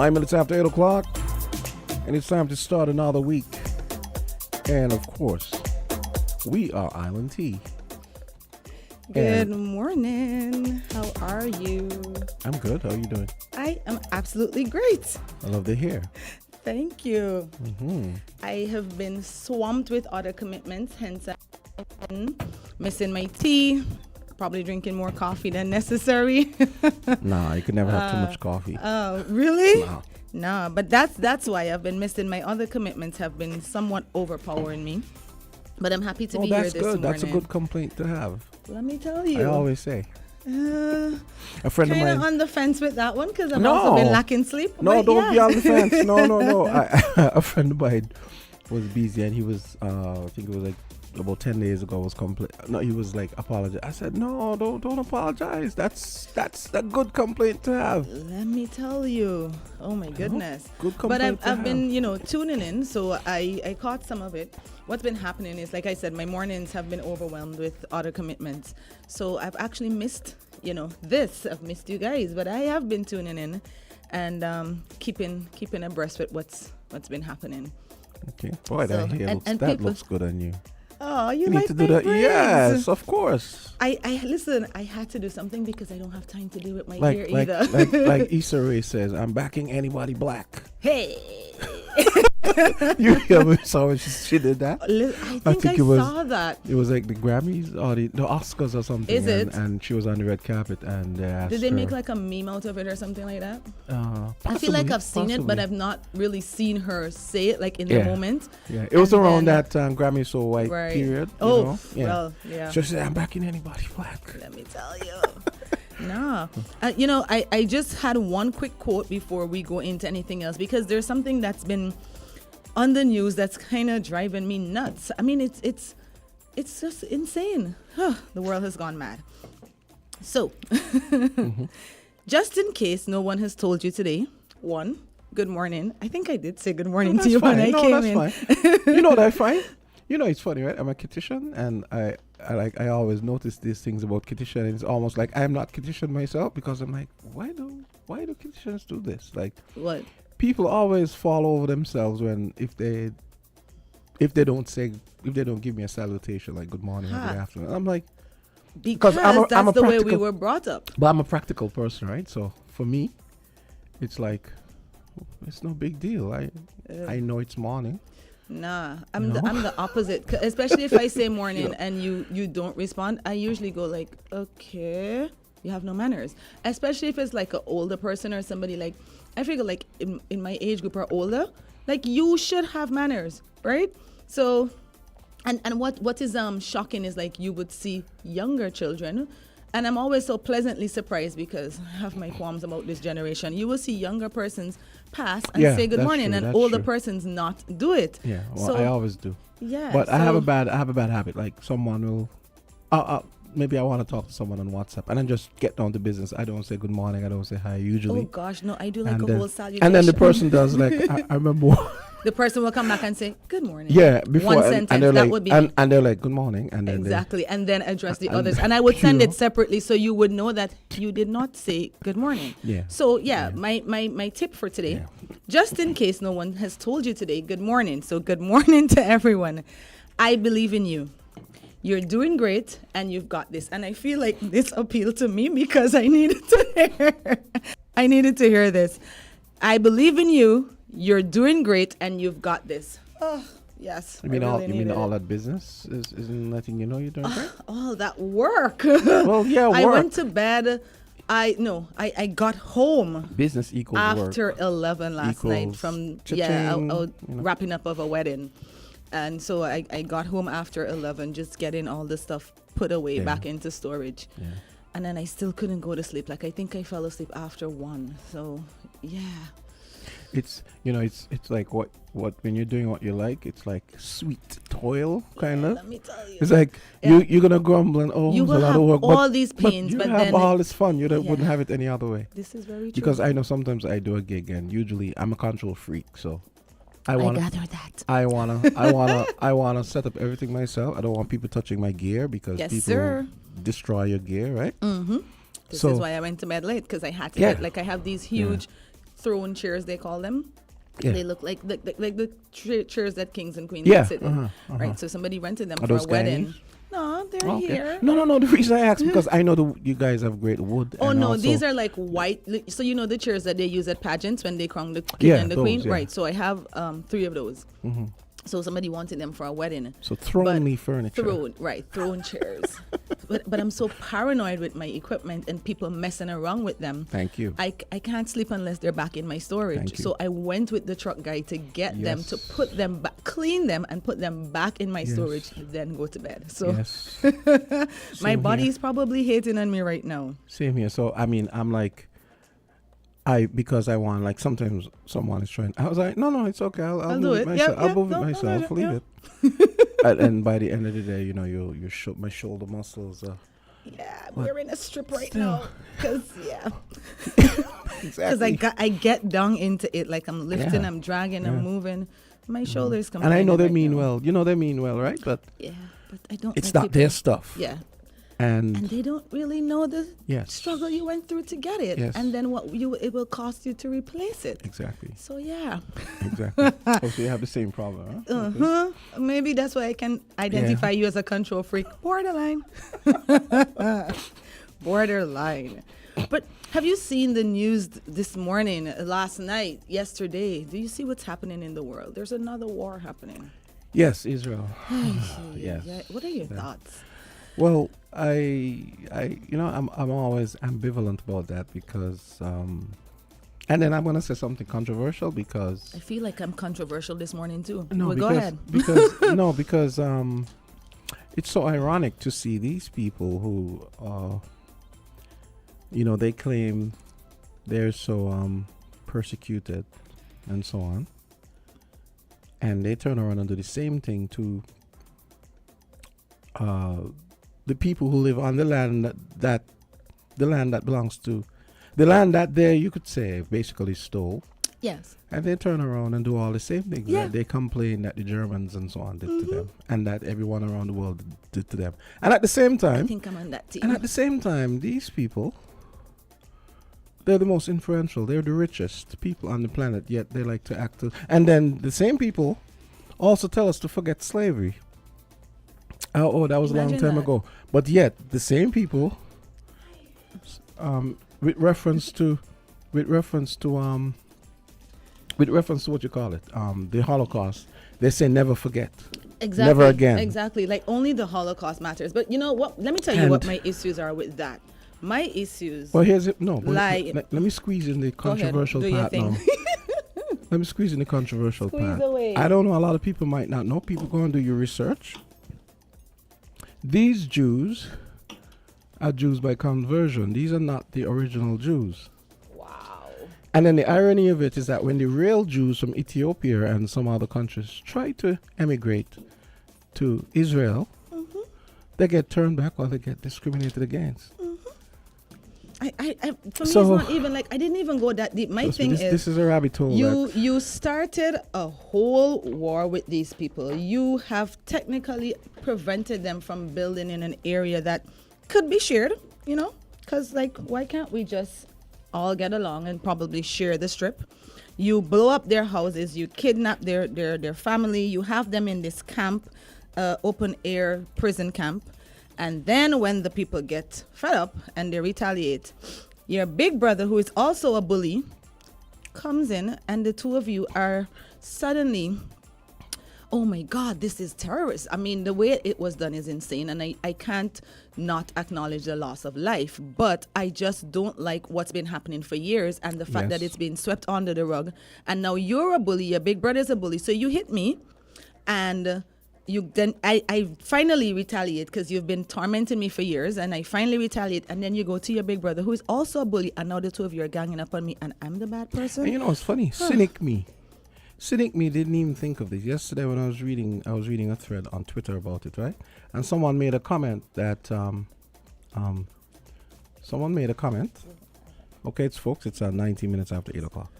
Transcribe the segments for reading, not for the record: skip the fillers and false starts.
9 minutes after 8 o'clock, and it's time to start another week. And of course, we are Island Tea. Good morning. How are you? I'm good. How are you doing? I am absolutely great. I love to hear. Thank you. Mm-hmm. I have been swamped with other commitments, hence I've been missing my tea, probably drinking more coffee than necessary. Nah, you can never have too much coffee. Oh, really? Nah. No, but that's why I've been missing. My other commitments have been somewhat overpowering me. But I'm happy to be here this morning. That's a good complaint to have. Let me tell you. I always say. A friend of Kind mine. of on the fence with that one because I've also been lacking sleep. No, don't be on the fence. No. A friend of mine was busy and he was, I think it was like about 10 days ago, was he was like, apologize. I said, no, don't apologize. That's a good complaint to have. Let me tell you. Oh my goodness. Good complaint But I've been, tuning in, so I caught some of it. What's been happening is, like I said, my mornings have been overwhelmed with other commitments. So I've actually missed, this. I've missed you guys, but I have been tuning in and keeping abreast with what's been happening. Okay. Boy, that looks good on you. Oh, you need like to do my that? braids? Yes, of course. I listen. I had to do something because I don't have time to do with my hair like, either. like Issa Rae says, I'm backing anybody black. Hey. You hear me? So she did that. I think I saw that. It was like the Grammys or the Oscars or something. Is it? And she was on the red carpet and they asked Did they her, make like a meme out of it or something like that? Possibly, I feel like I've seen it, but I've not really seen her say it like in the moment. Yeah, it was around that Grammy So White period. Oh, yeah. Well, yeah. So she said, I'm backing anybody black. Let me tell you. No. I just had one quick quote before we go into anything else because there's something that's been on the news that's kind of driving me nuts. I mean, it's just insane. The world has gone mad. So, just in case no one has told you today, good morning. I think I did say good morning to you when I came in. Fine. You know what I find? It's funny, right? I'm a Kititian, and I always notice these things about Kititian, and it's almost like I'm not Kititian myself because I'm like, why do Kititians do this? Like, what? People always fall over themselves if they don't give me a salutation like good morning or good afternoon. I'm like, because that's the way we were brought up. But I'm a practical person, right? So for me, it's like it's no big deal. I know it's morning. Nah, I'm the opposite. Especially if I say morning and you don't respond, I usually go like, okay, you have no manners. Especially if it's like an older person or somebody like, I figure like in my age group or older, like you should have manners, right? So, and what is shocking is like you would see younger children, and I'm always so pleasantly surprised because I have my qualms about this generation. You will see younger persons pass and say good morning, and older persons not do it. Yeah, well, so, I always do. Yeah, but I have a bad habit. Like someone will, maybe I want to talk to someone on WhatsApp, and then just get down to business. I don't say good morning. I don't say hi usually. Oh gosh, no, I do like a whole salutation. And then the person does like I remember. The person will come back and say good morning. Yeah, before one sentence and that would be and they're like good morning, and then exactly, and then address the others. And I would send it separately so you would know that you did not say good morning. Yeah. So my tip for today, just in case no one has told you today, good morning. So good morning to everyone. I believe in you. You're doing great and you've got this. And I feel like this appealed to me because I needed to hear this. I believe in you. You're doing great and you've got this. Oh, yes. You mean all that business isn't letting you know you're doing great? All that work. Well, yeah, work. I went to bed. I got home. Business equals after work. 11 last night from wrapping up of a wedding. And so I got home after 11, just getting all the stuff put away back into storage. Yeah. And then I still couldn't go to sleep. Like, I think I fell asleep after 1. So, yeah. It's like what when you're doing what you like, it's like sweet toil, kind of. Let me tell you. It's like you're going to grumble and, you will a lot have of work. all these pains, but you then have all this fun. You wouldn't have it any other way. This is very true. Because I know sometimes I do a gig and usually I'm a control freak, so I gather that. I wanna set up everything myself. I don't want people touching my gear because people destroy your gear, right? Mm-hmm. This is why I went to bed late because I had to get I have these huge throne chairs, they call them. Yeah. They look like the chairs that kings and queens Yeah, sit in, right? So somebody rented them Are for a those wedding. Chinese? No, they're Okay. here. No. The reason I asked because I know you guys have great wood. Oh and no, also, these are like white. So you know the chairs that they use at pageants when they crown the king and the those, queen, yeah. right? So I have 3 of those. So somebody wanted them for a wedding. So throne furniture. Throne chairs. but I'm so paranoid with my equipment and people messing around with them. Thank you. I can't sleep unless they're back in my storage. Thank you. So I went with the truck guy to get them, to Yes. put them back, clean them and put them back in my Yes. storage, then go to bed. So Yes. my Same body's here. probably hating on me right now. Same here. So I mean, I'm like, because I want, like, sometimes someone is trying. I was like, no, it's okay. I'll do move it. it myself. Yeah, I'll move it no, myself. Leave yeah. it. and by the end of the day, you know, my shoulder muscles. Yeah, I'm What? wearing a strip right Still. now. Because Exactly. I get down into it, like I'm lifting, Yeah. I'm dragging, Yeah. I'm moving. My shoulders come. And I know they mean well. You know they mean well, right? But Yeah, but I don't. it's like not their people- stuff. Yeah, and And they don't really know the yes. struggle you went through to get it, Yes. and then it will cost you to replace it. Exactly. So yeah, Exactly. Oh, so you have the same problem, huh? Okay. maybe that's why I can identify you as a control freak. Borderline. Borderline. But have you seen the news this morning, last night, yesterday? Do you see what's happening in the world? There's another war happening. Yes, Israel. Yes. Yes. What are your Yeah. thoughts? Well, I'm always ambivalent about that because, and then I'm gonna say something controversial because. I feel like I'm controversial this morning too. No, Well, because, go ahead. because it's so ironic to see these people who, they claim they're so persecuted and so on, and they turn around and do the same thing to the people who live on the land that belongs to the land that they, you could say, basically stole. Yes. And they turn around and do all the same things. Yeah. Right? They complain that the Germans and so on did to them, and that everyone around the world did to them. And at the same I time, think I'm on that team. and at the same time, these people, they're the most influential. They're the richest people on the planet. Yet they like to act. And then the same people also tell us to forget slavery. Oh, that was a long Imagine time that. ago. But yet the same people, with reference to what you call it, the Holocaust, they say never forget. Exactly. Never again. Exactly. Like only the Holocaust matters. But you know what? Let me tell you what my issues are with that. My issues. Well, here's it. No, Lie. let me squeeze in the Go ahead, controversial do your part thing. now. Let me squeeze in the controversial Squeeze part. away. I don't know. A lot of people might not know. People go and do your research. These Jews are Jews by conversion. These are not the original Jews. Wow. And then the irony of it is that when the real Jews from Ethiopia and some other countries try to emigrate to Israel, they get turned back or they get discriminated against. For me, So- it's not even like I didn't even go that deep. My Trust me, thing this is a rabbit hole. that- you started a whole war with these people. You have technically prevented them from building in an area that could be shared, because like why can't we just all get along and probably share the strip? You blow up their houses, you kidnap their family, you have them in this camp, open air prison camp. And then when the people get fed up and they retaliate, your big brother, who is also a bully, comes in and the two of you are suddenly, oh my God, this is terrorist. I mean, the way it was done is insane. And I can't not acknowledge the loss of life. But I just don't like what's been happening for years and the fact that Yes. it's been swept under the rug. And now you're a bully, your big brother's a bully. So you hit me and... I finally retaliate because you've been tormenting me for years, and I finally retaliate, and then you go to your big brother who is also a bully, and now the two of you are ganging up on me, and I'm the bad person. And it's funny. Cynic me didn't even think of this. Yesterday when I was reading a thread on Twitter about it, right? And someone made a comment that Okay, folks, it's 19 minutes after 8 o'clock.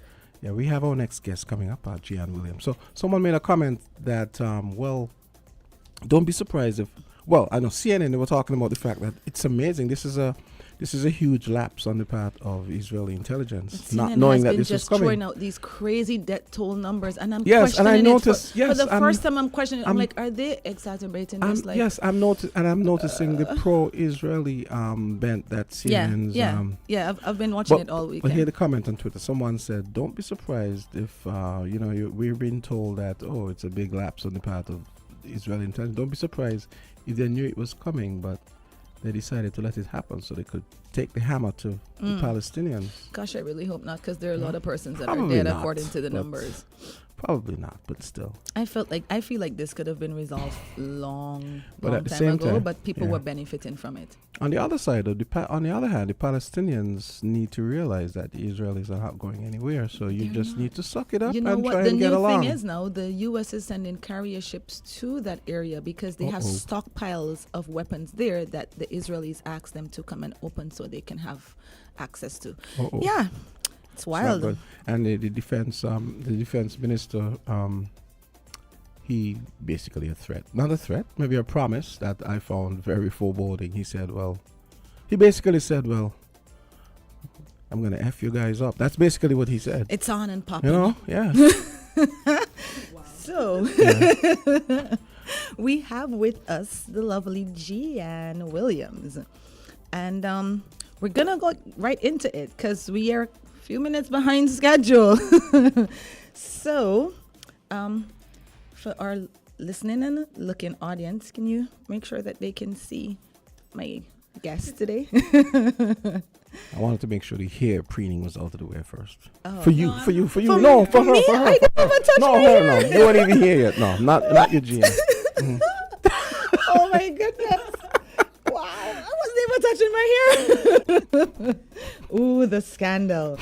Yeah, we have our next guest coming up, Gian Williams. So someone made a comment that, don't be surprised if, I know CNN, they were talking about the fact that it's amazing. This is a this is a huge lapse on the part of Israeli intelligence, not CNN knowing has that been this was just coming. throwing out these crazy death toll numbers, and I'm Yes, and questioning I noticed. it Yes, for the I'm- first time. I'm questioning. I'm I'm- like, are they exacerbating this? Like, Yes, I'm noticing the pro-Israeli bent that CNN's. I've been watching But, it all but weekend. here the comment on Twitter, someone said, "Don't be surprised if we're being told that it's a big lapse on the part of Israeli intelligence. Don't be surprised if they knew it was coming, but they decided to let it happen so they could take the hammer to the Palestinians." Gosh, I really hope not, because there are a lot of persons that Probably are dead not, according to the but numbers. Probably not, but still. I feel like this could have been resolved long But at the time same ago, time, but people yeah. were benefiting from it. On the other side, on the other hand, the Palestinians need to realize that the Israelis are not going anywhere. So you They're just not. need to suck it up You know and what try the and get new along. thing is now? The U.S. is sending carrier ships to that area because they have stockpiles of weapons there that the Israelis asked them to come and open so they can have access to. Yeah, it's It's not wild. good. And the defense minister, he basically a threat, not a threat, maybe a promise that I found very foreboding. He basically said, "Well, I'm gonna f you guys up." That's basically what he said. It's on and popping. You know, yeah. So we have with us the lovely Jeanne Williams, and we're gonna go right into it because we are a few minutes behind schedule. So, for our listening and looking audience, can you make sure that they can see my guest today? I wanted to make sure the hair preening was out of the way first. Oh. For you. No, for her. me? For her. I didn't even touch No, my her, hair. no. You weren't even here yet. No, not Eugene. Oh my goodness. Wow. I wasn't even touching my hair. Ooh, the scandal.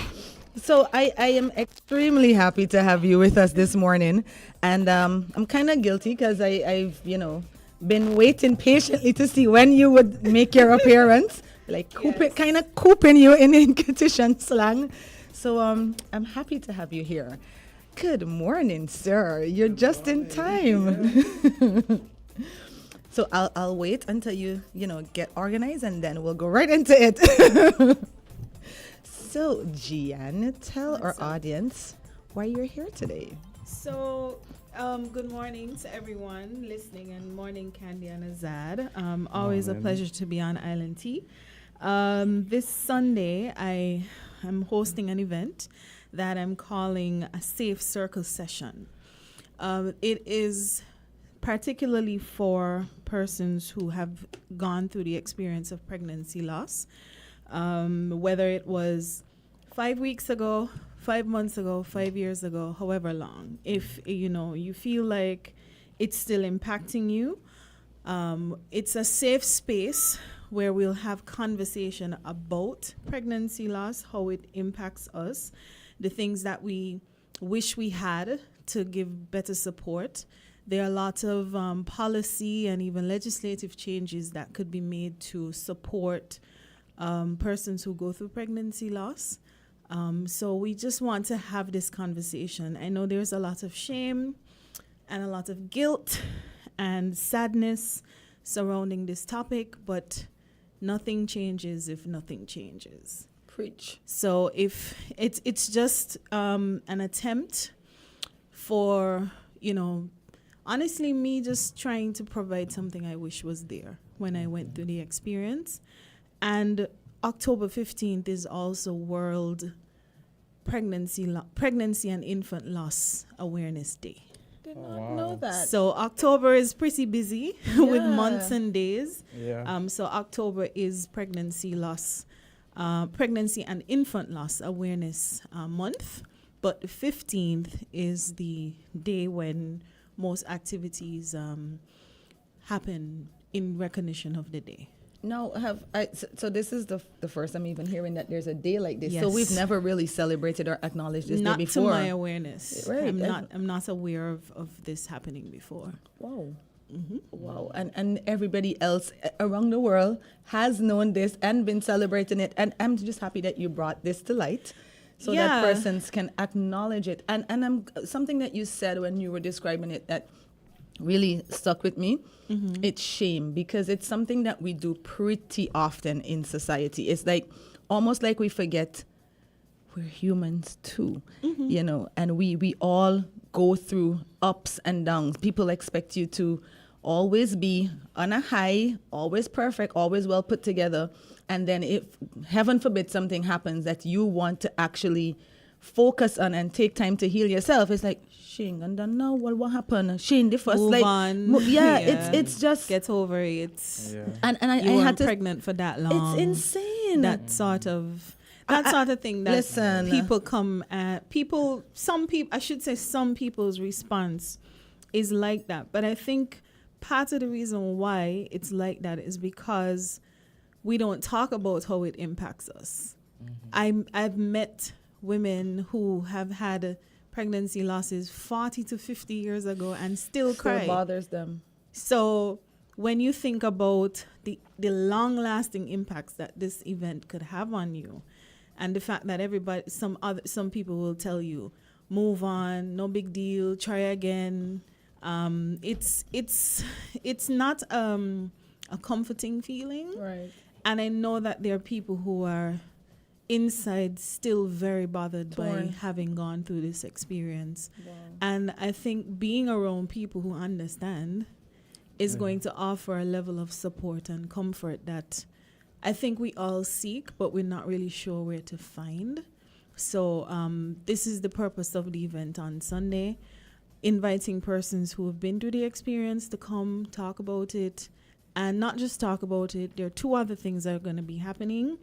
So I am extremely happy to have you with us this morning. And I'm kind of guilty because I've, been waiting patiently to see when you would make your appearance. Like kind of cooping you in Inquisition slang. So I'm happy to have you here. Good morning, sir. You're just in time. So I'll wait until you get organized, and then we'll go right into it. So Jeanne, tell our audience why you're here today. So good morning to everyone listening, and morning Candy and Azad. Always a pleasure to be on Island Tea. This Sunday, I am hosting an event that I'm calling a Safe Circle Session. It is particularly for persons who have gone through the experience of pregnancy loss, whether it was 5 weeks ago, 5 months ago, 5 years ago, however long. If you feel like it's still impacting you, it's a safe space where we'll have conversation about pregnancy loss, how it impacts us, the things that we wish we had to give better support. There are lots of policy and even legislative changes that could be made to support persons who go through pregnancy loss. So we just want to have this conversation. I know there's a lot of shame and a lot of guilt and sadness surrounding this topic, but nothing changes if nothing changes. Preach. So if it's just an attempt for, honestly, me just trying to provide something I wish was there when I went through the experience. And October 15th is also World Pregnancy and Infant Loss Awareness Day. Did not know that. So October is pretty busy with months and days. Yeah. So October is Pregnancy and Infant Loss Awareness Month. But the 15th is the day when most activities happen in recognition of the day. No, so this is the first time even hearing that there's a day like this. Yes. So we've never really celebrated or acknowledged this Not day before. to my awareness. Right. I'm not aware of this happening before. Wow. Wow. And everybody else around the world has known this and been celebrating it. And I'm just happy that you brought this to light so that persons can acknowledge it. And something that you said when you were describing it, that really stuck with me, it's shame, because it's something that we do pretty often in society. It's like almost like we forget we're humans too, you know, and we all go through ups and downs. People expect you to always be on a high, always perfect, always well put together. And then if, heaven forbid, something happens that you want to actually focus on and take time to heal yourself, it's like, Shane, and then now, well, what happened? Shane, the first, Move like, on. it's just, get over it. and I You weren't had to, pregnant for that long. it's insane. That sort of thing that listen. people come at. Some people, I should say, some people's response is like that. But I think part of the reason why it's like that is because we don't talk about how it impacts us. I've met women who have had pregnancy losses 40 to 50 years ago and still cry. Bothers them. So when you think about the long-lasting impacts that this event could have on you, and the fact that some people will tell you, move on, no big deal, try again. It's not a comforting feeling. Right. And I know that there are people who are inside still very bothered by having gone through this experience. Wow. And I think being around people who understand is going to offer a level of support and comfort that I think we all seek, but we're not really sure where to find. So this is the purpose of the event on Sunday, inviting persons who have been through the experience to come talk about it, and not just talk about it. There are two other things that are going to be happening.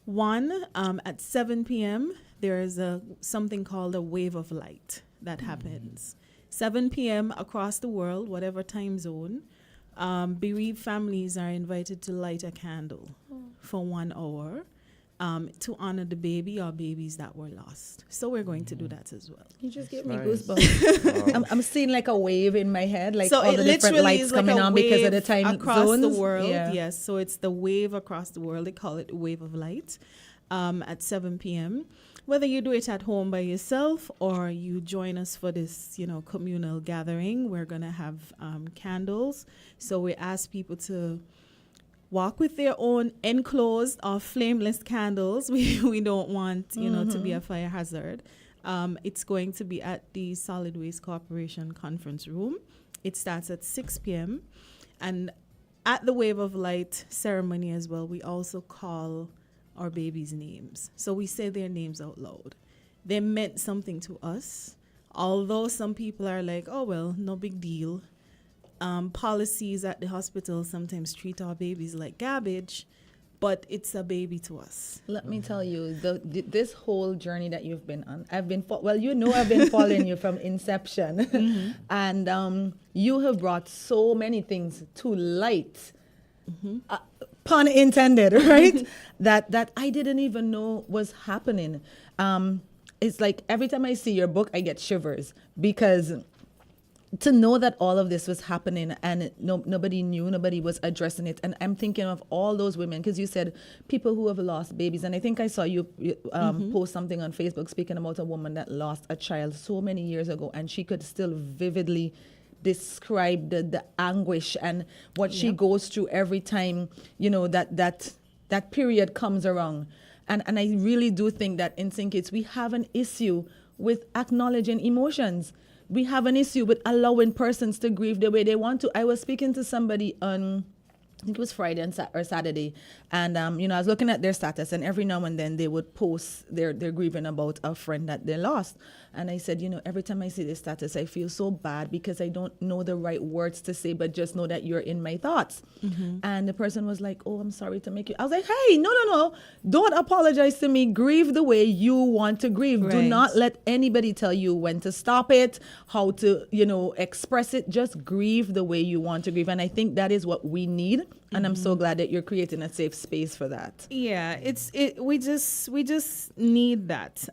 One, at 7 p.m., there is something called a wave of light that happens. 7 p.m. across the world, whatever time zone, bereaved families are invited to light a candle for 1 hour to honor the baby or babies that were lost. So we're going to do that as well. You just gave me goosebumps. I'm seeing like a wave in my head, like so all the different lights coming on because of the time across zones. The world. Yes, so it's the wave across the world. They call it wave of light at 7 p.m. Whether you do it at home by yourself or you join us for this, communal gathering, we're going to have candles. So we ask people to walk with their own enclosed or flameless candles. We don't want, to be a fire hazard. It's going to be at the Solid Waste Corporation conference room. It starts at 6 p.m. And at the Wave of Light ceremony as well, we also call our babies' names. So we say their names out loud. They meant something to us. Although some people are like, oh, well, no big deal. Policies at the hospital sometimes treat our babies like garbage, but it's a baby to us. Let me tell you, this whole journey that you've been on, I've been following you from inception, and you have brought so many things to light, pun intended, right? that I didn't even know was happening. It's like every time I see your book, I get shivers, because to know that all of this was happening and nobody knew, nobody was addressing it. And I'm thinking of all those women, because you said people who have lost babies. And I think I saw you post something on Facebook speaking about a woman that lost a child so many years ago, and she could still vividly describe the anguish and what she goes through every time, that period comes around. And I really do think that in St. Kitts, we have an issue with acknowledging emotions. We have an issue with allowing persons to grieve the way they want to. I was speaking to somebody on, I think it was Friday or Saturday, and I was looking at their status, and every now and then they would post their grieving about a friend that they lost. And I said, every time I see this status, I feel so bad because I don't know the right words to say, but just know that you're in my thoughts. And the person was like, oh, I'm sorry to make you. I was like, hey, no. Don't apologize to me. Grieve the way you want to grieve. Right. Do not let anybody tell you when to stop it, how to, express it. Just grieve the way you want to grieve. And I think that is what we need. And I'm so glad that you're creating a safe space for that. Yeah, we just need that.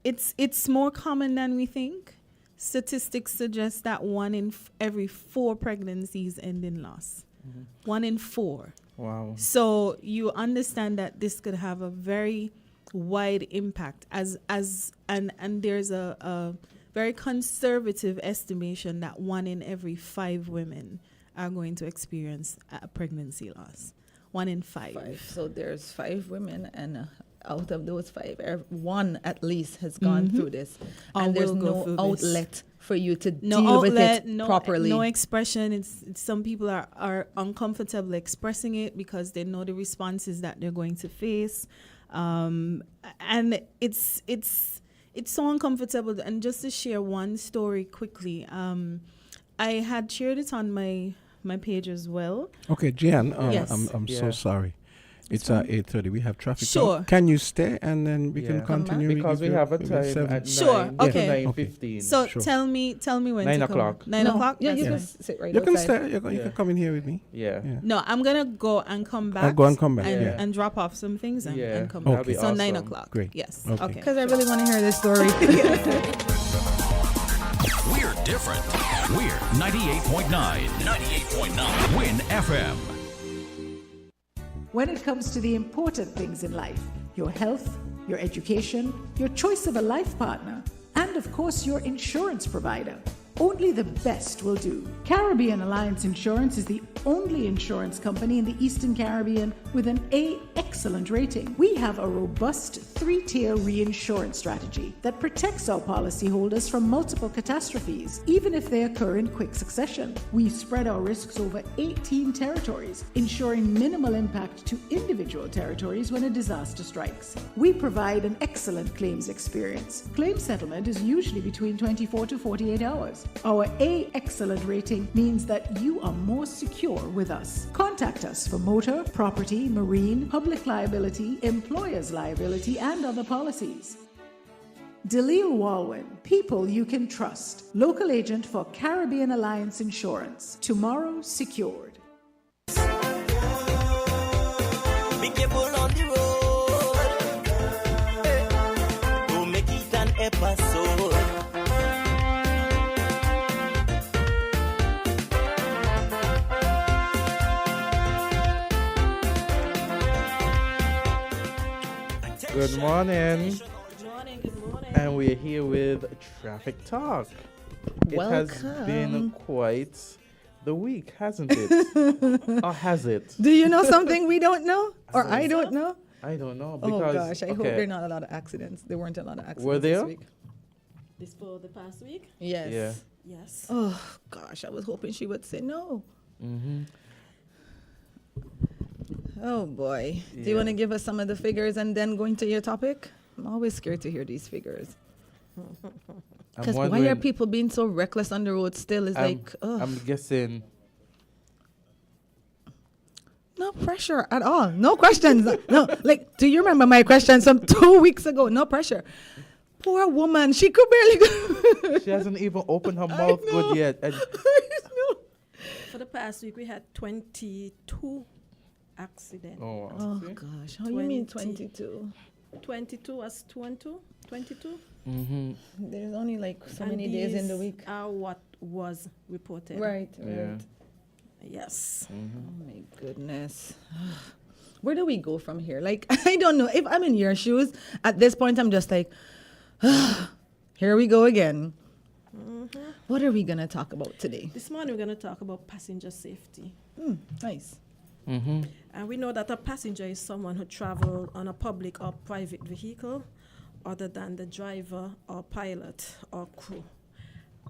It's more common than we think. Statistics suggest that 1 in every 4 pregnancies end in loss. 1 in 4. Wow. So you understand that this could have a very wide impact and there's a very conservative estimation that 1 in every 5 women are going to experience a pregnancy loss. 1 in 5. So there's 5 women, and out of those 5, 1 at least has gone through this, and there's no outlet for you to deal with it properly. No expression. It's some people are uncomfortable expressing it because they know the responses that they're going to face, and it's so uncomfortable. And just to share one story quickly, I had shared it on my page as well. Okay, Gian, Yes. I'm so sorry. It's at 8:30. We have traffic. Sure. Can you stay and then we can continue? Because we have a time at Sure. 9 Okay. to 9:15. So Sure. tell me when 9 to o'clock. come. 9 No. o'clock? Yeah, you That's can fine. sit right You can outside. stay. You can come in here with me. Yeah. Yeah. No, I'm gonna go and come back. Go and come back. And, Yeah. and drop off some things and, Yeah, and come that'll back. be So 9 awesome. o'clock. Great. Yes. Okay. Okay. Because I really want to hear this story. We're different. We're 98.9. 98.9. Win FM. When it comes to the important things in life, your health, your education, your choice of a life partner, and of course your insurance provider, only the best will do. Caribbean Alliance Insurance is the only insurance company in the Eastern Caribbean with an A excellent rating. We have a robust 3-tier reinsurance strategy that protects our policyholders from multiple catastrophes, even if they occur in quick succession. We spread our risks over 18 territories, ensuring minimal impact to individual territories when a disaster strikes. We provide an excellent claims experience. Claim settlement is usually between 24 to 48 hours. Our A excellent rating means that you are more secure with us. Contact us for motor, property, marine, public liability, employer's liability, and other policies. Delisle Walwyn, people you can trust. Local agent for Caribbean Alliance Insurance. Tomorrow secured. Be careful on the road. Don't make it an episode. Good morning. Good morning. Good morning. And we're here with Traffic Talk. It has been quite the week, hasn't it? Or has it? Do you know something we don't know? Or I don't know? I don't know. Oh Because, gosh, I hope there are not a lot of accidents. There weren't a lot of accidents Were there? this week. This for the past week? Yes. Yeah. Yes. Oh gosh, I was hoping she would say no. Mm-hmm. Oh boy. Do you Yeah. want to give us some of the figures and then go into your topic? I'm always scared to hear these figures. Because why are people being so reckless on the road still? Is like, ugh. I'm guessing. No pressure at all. No questions. No, like, do you remember my questions from 2 weeks ago? No pressure. Poor woman. She could barely. She hasn't even opened her mouth good yet. And For the past week, we had 22 accidents. oh, wow. Oh See? gosh. How you mean 20. 22? 22 as 22? 22? Mm-hmm. There's only like so And many days in the these week. are what was reported. Right, Yeah. right. Yes. Oh my goodness. Where do we go from here? Like, I don't know. If I'm in your shoes, at this point, I'm just like, here we go again. What are we going to talk about today? This morning, we're going to talk about passenger safety. Nice. Mm-hmm. And we know that a passenger is someone who travels on a public or private vehicle other than the driver or pilot or crew.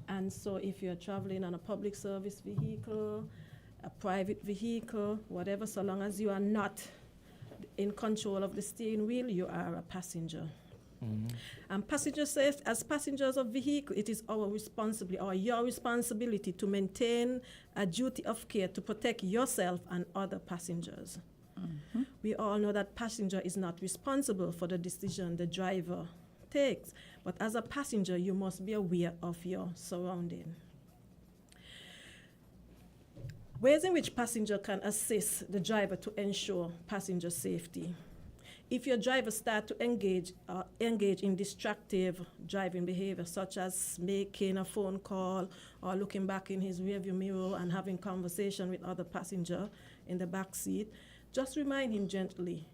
And so if you're traveling on a public service vehicle, a private vehicle, whatever, so long as you are not in control of the steering wheel, you are a passenger. And as passengers of vehicle, it is our responsibility or your responsibility to maintain a duty of care to protect yourself and other passengers. We all know that passenger is not responsible for the decision the driver takes, but as a passenger, you must be aware of your surrounding. Ways in which passenger can assist the driver to ensure passenger safety. If your driver start to engage in distractive driving behavior, such as making a phone call or looking back in his rearview mirror and having conversation with other passenger in the back seat, just remind him gently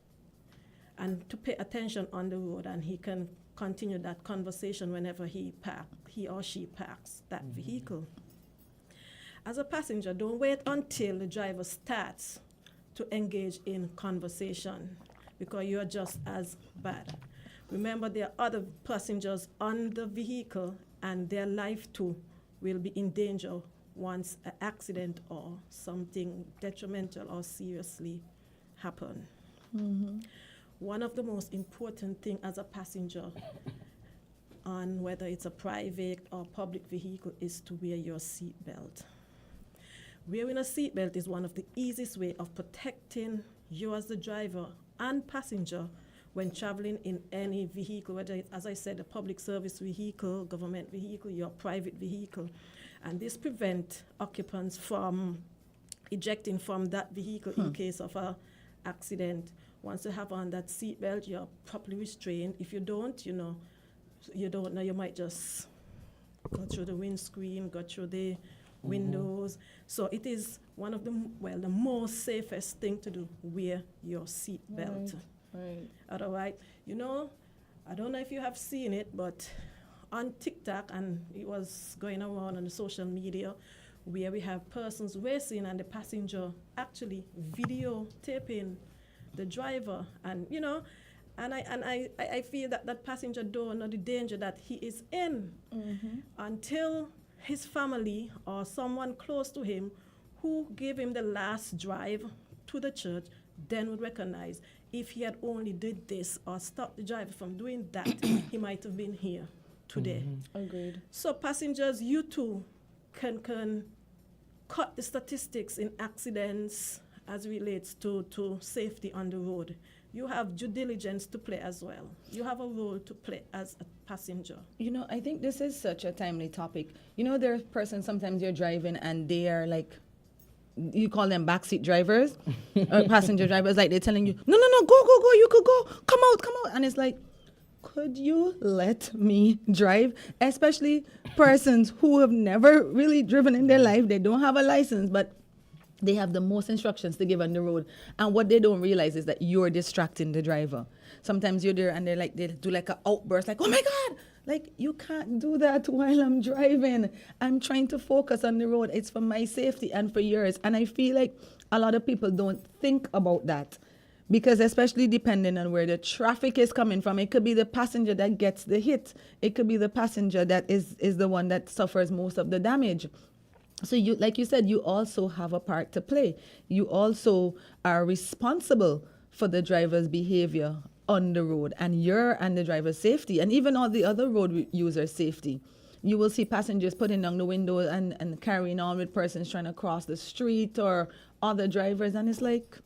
and to pay attention on the road, and he can continue that conversation whenever he or she parks that vehicle. As a passenger, don't wait until the driver starts to engage in conversation, because you're just as bad. Remember, there are other passengers on the vehicle, and their life too will be in danger once an accident or something detrimental or seriously happen. One of the most important things as a passenger on whether it's a private or public vehicle is to wear your seatbelt. Wearing a seatbelt is one of the easiest ways of protecting you as the driver and passenger when traveling in any vehicle, whether it's, as I said, a public service vehicle, government vehicle, your private vehicle. And this prevents occupants from ejecting from that vehicle in case of an accident. Once you have on that seatbelt, you're properly restrained. If you don't, you don't know, you might just go through the windscreen, go through the windows. So it is one of the most safest thing to do, wear your seatbelt. Right. Otherwise, I don't know if you have seen it, but on TikTok, and it was going around on the social media, where we have persons racing and the passenger actually videotaping the driver, and I feel that passenger don't know the danger that he is in until his family or someone close to him who gave him the last drive to the church then would recognize if he had only did this or stopped the driver from doing that, he might have been here today. Agreed. So passengers, you too can cut the statistics in accidents as relates to safety on the road. You have due diligence to play as well. You have a role to play as a passenger. I think this is such a timely topic. There are persons, sometimes you're driving and they are like, you call them backseat drivers, or passenger drivers, like they're telling you, no, go, you could go, come out. And it's like, could you let me drive? Especially persons who have never really driven in their life. They don't have a license, but they have the most instructions to give on the road. And what they don't realize is that you're distracting the driver. Sometimes you're there and they do like an outburst, like, oh my God, like you can't do that while I'm driving. I'm trying to focus on the road. It's for my safety and for yours. And I feel like a lot of people don't think about that, because especially depending on where the traffic is coming from, it could be the passenger that gets the hit. It could be the passenger that is the one that suffers most of the damage. So you, like you said, you also have a part to play. You also are responsible for the driver's behavior on the road and the driver's safety, and even all the other road users' safety. You will see passengers putting down the window and carrying on with persons trying to cross the street or other drivers, and it's like,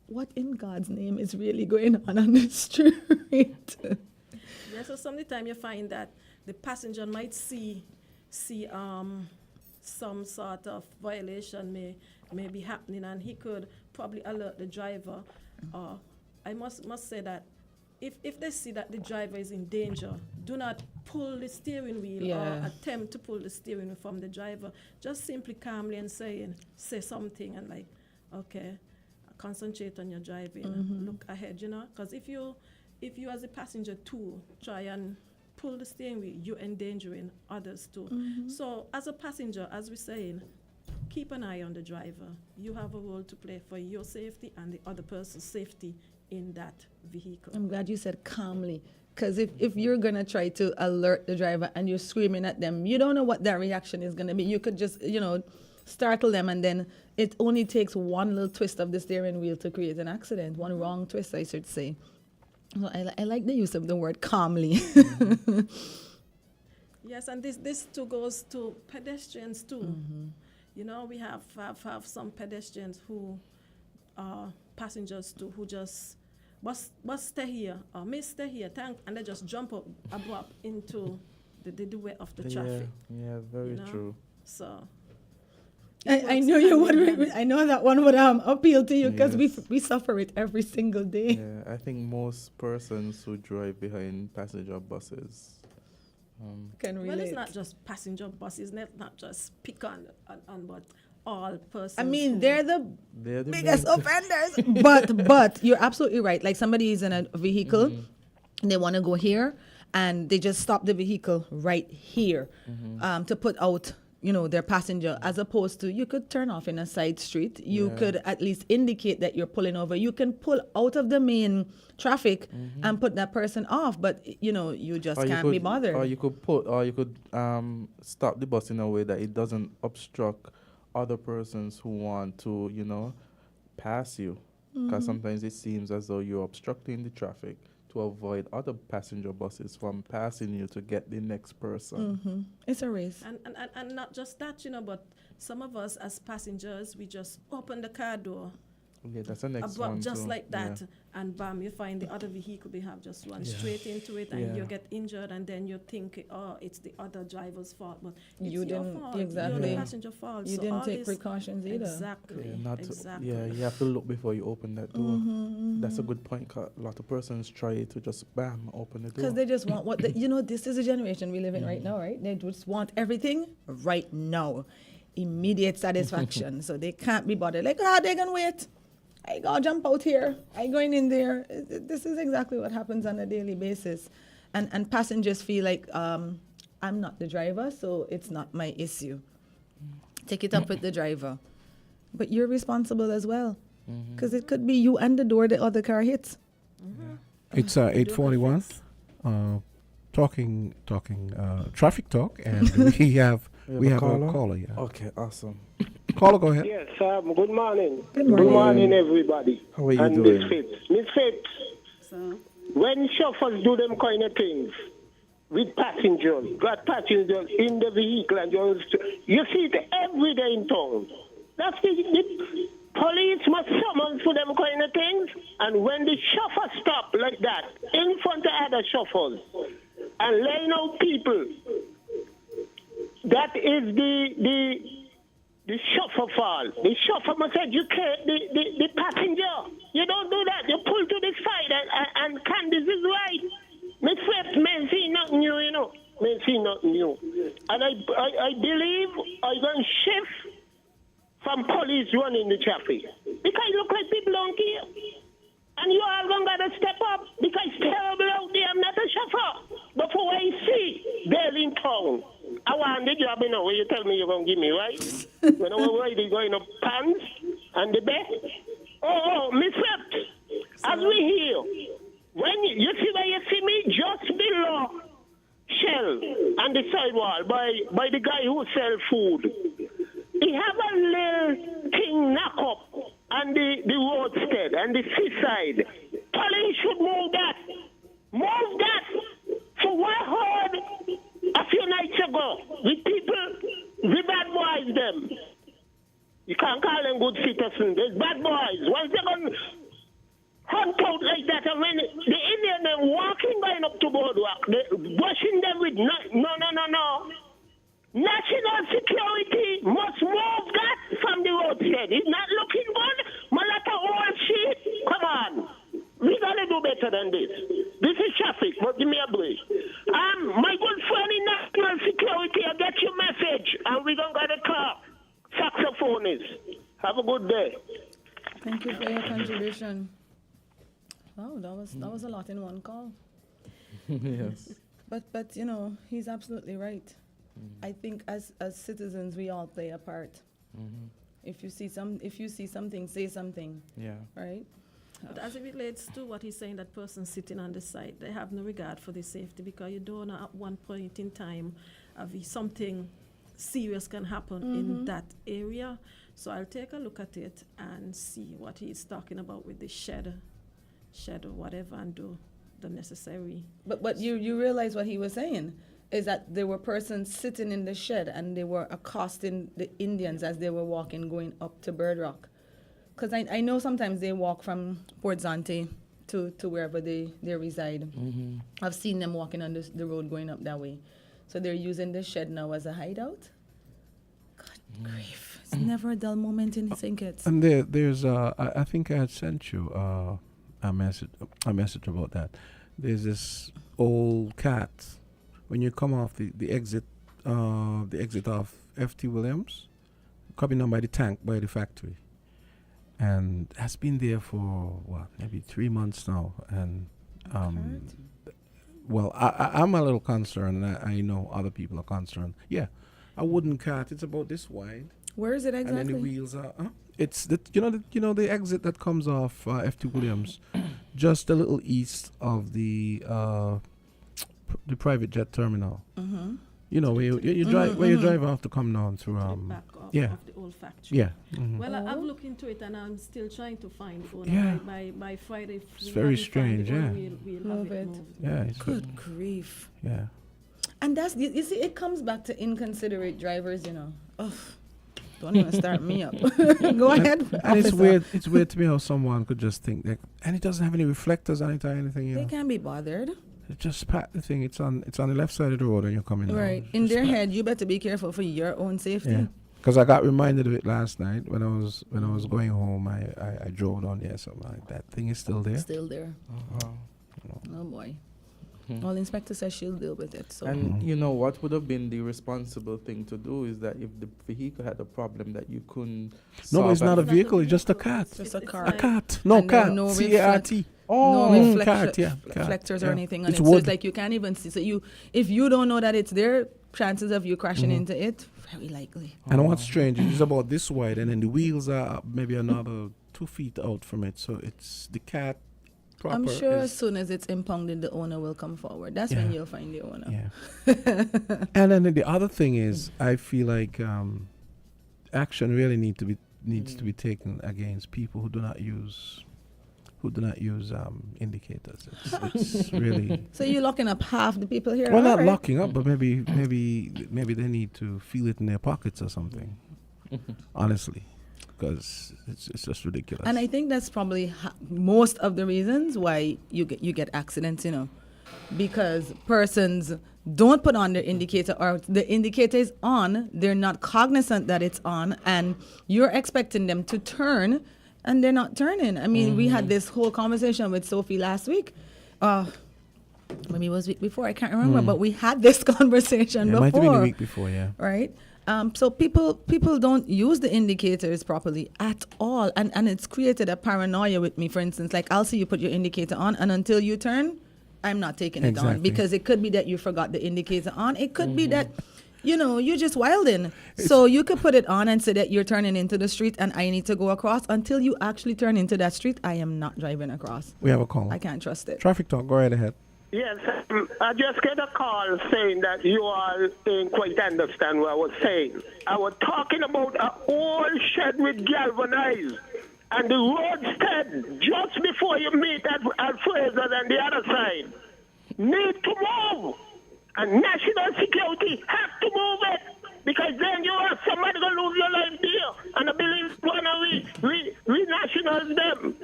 what in God's name is really going on the street? Yeah, so sometimes you find that the passenger might see some sort of violation may be happening, and he could probably alert the driver. I must say that if they see that the driver is in danger, do not pull the steering wheel or attempt to pull the steering wheel from the driver. Just simply calmly and say something and like, okay, concentrate on your driving, look ahead, because if you as a passenger too try and pull the steering wheel, you're endangering others too. So as a passenger, as we're saying, keep an eye on the driver. You have a role to play for your safety and the other person's safety in that vehicle. I'm glad you said calmly, because if you're going to try to alert the driver and you're screaming at them, you don't know what their reaction is going to be. You could just, startle them, and then it only takes one little twist of the steering wheel to create an accident, one wrong twist, I should say. So I like the use of the word calmly. Yes, and this too goes to pedestrians too. We have some pedestrians who are passengers too, who just must stay here or may stay here, and they just jump up abrupt into the way of the traffic. Yeah, very true. So I know you would. I know that one would appeal to you, because we suffer it every single day. Yeah, I think most persons who drive behind passenger buses can relate. Well, it's not just passenger buses. Not just pick on but all persons. I mean, they're the biggest main offenders. but you're absolutely right. Like somebody is in a vehicle and they want to go here, and they just stop the vehicle right here to put out, their passenger, as opposed to you could turn off in a side street. You could at least indicate that you're pulling over. You can pull out of the main traffic and put that person off, but you just can't be bothered. Or you could stop the bus in a way that it doesn't obstruct other persons who want to, pass you. Because sometimes it seems as though you're obstructing the traffic to avoid other passenger buses from passing you to get the next person. It's a race. And not just that, but some of us as passengers, we just open the car door. Yeah, that's the next abrupt, one just too. like that, Yeah. and bam, you find the other vehicle they have just run straight into it, and you get injured, and then you think, it's the other driver's fault, but it's You your didn't- fault. exactly. You're the passenger fault. You So didn't all take this- precautions either. Exactly. Exactly. You have to look before you open that door. That's a good point. 'Cause a lot of persons try to just bam open the door. Because they just want this is a generation we live in right now, right? They just want everything right now. Immediate satisfaction. So they can't be bothered. Like, they can wait. I gotta jump out here. I going in there. This is exactly what happens on a daily basis. And passengers feel like, I'm not the driver, so it's not my issue. Take it up with the driver. But you're responsible as well. Because it could be you and the door the other car hits. It's 8:41. Talking traffic talk, and we have a caller. Yeah. Okay, awesome. Caller, go ahead. Yes, good morning. Good morning. Everybody. How are you and doing? Miss Fitz, when chauffeurs do them kind of things with passengers, got passengers in the vehicle, and you see it every day in town. That's the police must summon for them kind of things, and when the chauffeur stop like that in front of other chauffeurs and laying out people, that is the chauffeur fault. The chauffeur must educate the passenger. You don't do that. You pull to the side, and Candisie is right. Miss Fitz may see nothing new, May see nothing new. And I believe I'm going to shift from police running the traffic. Because look like people don't care. And you all going to step up because it's terrible out there. I'm not a chauffeur. But for what I see, they're in town. I want the job, where you tell me you're going to give me, right? When I was ready going up pants and the bed. Oh, Miss Fitz, as we hear, when you see where you see me, just below Shell and the sidewall by the guy who sell food. He have a little thing knock up on the roadstead and the seaside. Police should move that. Move that. For what I heard a few nights ago, with people, the bad boys them. You can't call them good citizens. There's bad boys. Once they're going to hunt out like that, and when the Indian them walking going up to boardwalk, they brushing them with no. National security must move that from the roadstead. It's not looking good. Malata all shit. Come on. We gotta do better than this. This is traffic, but give me a break. My good friend in national security, I get your message, and we don't gotta talk. Saxophonist. Have a good day. Thank you for your contribution. Wow, that was a lot in one call. Yes. But he's absolutely right. I think as citizens we all play a part. If you see something, say something. Yeah. Right? But as it relates to what he's saying, that person sitting on the side, they have no regard for the safety, because you don't know at one point in time something serious can happen in that area. So I'll take a look at it and see what he's talking about with the shed or whatever, and do the necessary. But you realize what he was saying is that there were persons sitting in the shed and they were accosting the Indians as they were walking going up to Bird Rock. Because I know sometimes they walk from Port Zante to wherever they reside. I've seen them walking on the road going up that way. So they're using the shed now as a hideout. God grief. It's never a dull moment in St. Kitts. And there's I think I had sent you a message about that. There's this old cat when you come off the exit off F.T. Williams, coming down by the tank by the factory, and has been there for maybe 3 months now. And well, I'm a little concerned, and I know other people are concerned. Yeah, a wooden cart. It's about this wide. Where is it exactly? And then the wheels are. It's the exit that comes off F2 Williams, just a little east of the private jet terminal. Mm-hmm. You know, where you drive where you drive off to come down through back of yeah. the old factory. Yeah. Mm-hmm. Well, I've looked into it and I'm still trying to find the owner. Yeah. By Friday, if It's we very haven't found strange, the owner, yeah. we'll Love have it it. moved. Yeah. It's Good grief. Yeah. And that's, you see, it comes back to inconsiderate drivers, you know. Ugh. Don't even start me up. Go ahead. And it's officer. weird. It's weird to me how someone could just think that, and it doesn't have any reflectors on it or anything. You They know. can't be bothered. It's just pat the thing. It's on the left side of the road, and you're coming down. Right. In Just their pat. head, you better be careful for your own safety. Yeah. Because I got reminded of it last night when I was going home. I drove down there, so I'm like, that thing is still there. Still there. Oh boy. Well, inspector says she'll deal with it. So And you know what would have been the responsible thing to do is that if the vehicle had a problem that you couldn't No, solve it's not a at- vehicle. It's just a cat. just a It's car. A like- cat. No And there are cat. no C-A-R-T. no cat, yeah. Cat, reflectors or yeah. anything on It's it. So wood. it's like you can't even see. So if you don't know that it's there, chances of you crashing into it, very likely. And what's strange is it's about this wide, and then the wheels are maybe another 2 feet out from it. So it's the cat. Proper I'm sure as is- soon as it's impounded, the owner will come forward. That's when Yeah. you'll find the owner. Yeah. And then the other thing is, I feel like action really needs to be taken against people who do not use indicators. It's really So you're locking up half the people here. well, not Alright. locking up, but maybe they need to feel it in their pockets or something. Honestly, because it's just ridiculous. And I think that's probably most of the reasons why you get accidents, you know, because persons don't put on their indicator, or the indicator is on, they're not cognizant that it's on, and you're expecting them to turn, and they're not turning. I mean, we had this whole conversation with Sophie last week. Maybe it was week before, I can't remember, but we had this conversation Yeah, it before. might have been the week before, yeah. Right? So people don't use the indicators properly at all, and it's created a paranoia with me. For instance, like I'll see you put your indicator on, and until you turn, I'm not taking it on, Exactly. because it could be that you forgot the indicator on. It could be that, you know, you're just wilding. So you could put it on and say that you're turning into the street and I need to go across. Until you actually turn into that street, I am not driving across. We have a call. I can't trust it. Traffic talk. Go right ahead. Yes, I just get a call saying that you all didn't quite understand what I was saying. I was talking about a old shed with galvanized, and the roadstead just before you meet at Fraser and the other side need to move, and national security have to move it, because then you have somebody gonna lose your life there, and I believe one of we nationals them.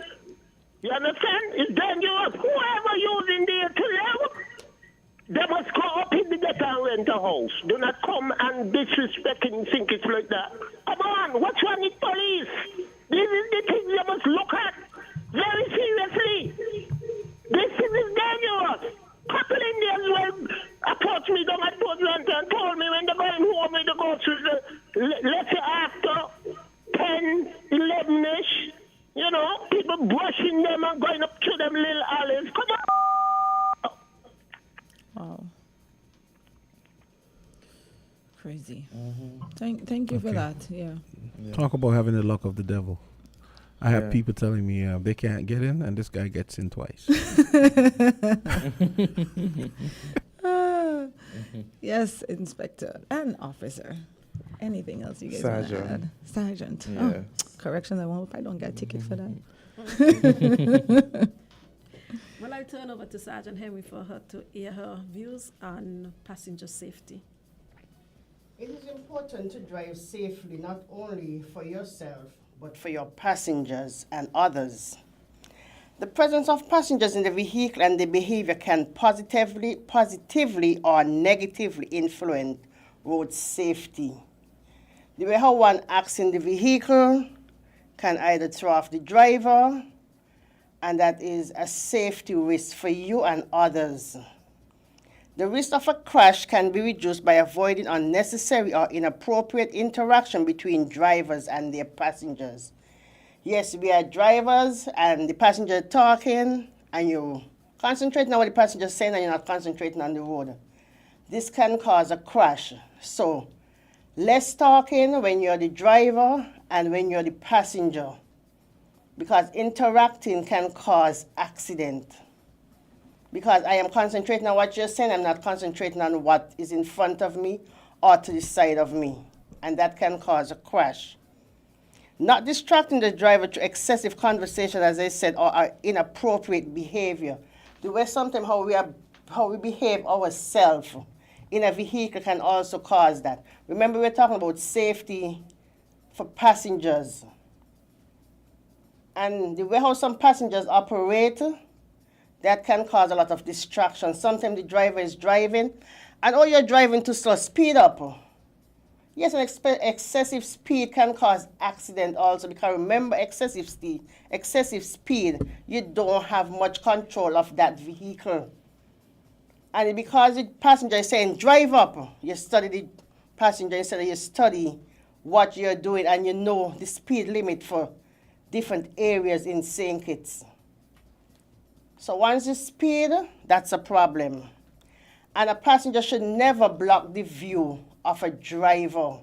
You understand? It's dangerous. Whoever using there to live, they must go up in the ghetto and rent a house. Do not come and disrespect and think it's like that. Come on, what's wrong with police? This is the thing you must look at very seriously. This is dangerous. Couple Indians will approach me down at Portland and told me when they're going home with the groceries, let's say after 10, 11-ish, you know, people brushing them and going up to them little alleys. Come on. Wow. Crazy. Thank you for that. Yeah. Talk about having the luck of the devil. I have Yeah. people telling me they can't get in, and this guy gets in twice. Yes, Inspector and Officer. Anything else you guys want to Sergeant. add? Sergeant. Yeah. Oh, corrections. I hope I don't get a ticket for that. Well, I turn over to Sergeant Henry for her to hear her views on passenger safety. It is important to drive safely, not only for yourself, but for your passengers and others. The presence of passengers in the vehicle and their behavior can positively or negatively influence road safety. The way how one acts in the vehicle can either throw off the driver, and that is a safety risk for you and others. The risk of a crash can be reduced by avoiding unnecessary or inappropriate interaction between drivers and their passengers. Yes, we are drivers and the passenger talking, and you Concentrating on what the passenger is saying and you're not concentrating on the road. This can cause a crash. So, less talking when you're the driver and when you're the passenger, because interacting can cause accident. Because I am concentrating on what you're saying, I'm not concentrating on what is in front of me or to the side of me, and that can cause a crash. Not distracting the driver through excessive conversation, as I said, or inappropriate behavior. The way sometimes how we behave ourselves in a vehicle can also cause that. Remember, we're talking about safety for passengers. And the way how some passengers operate, that can cause a lot of distraction. Sometimes the driver is driving, and you're driving too slow, speed up. Yes, an excessive speed can cause accident also, because remember, excessive speed, you don't have much control of that vehicle. And because the passenger is saying, drive up, you study the passenger instead of you study what you're doing, and you know the speed limit for different areas in St. Kitts. So once you speed, that's a problem. And a passenger should never block the view of a driver.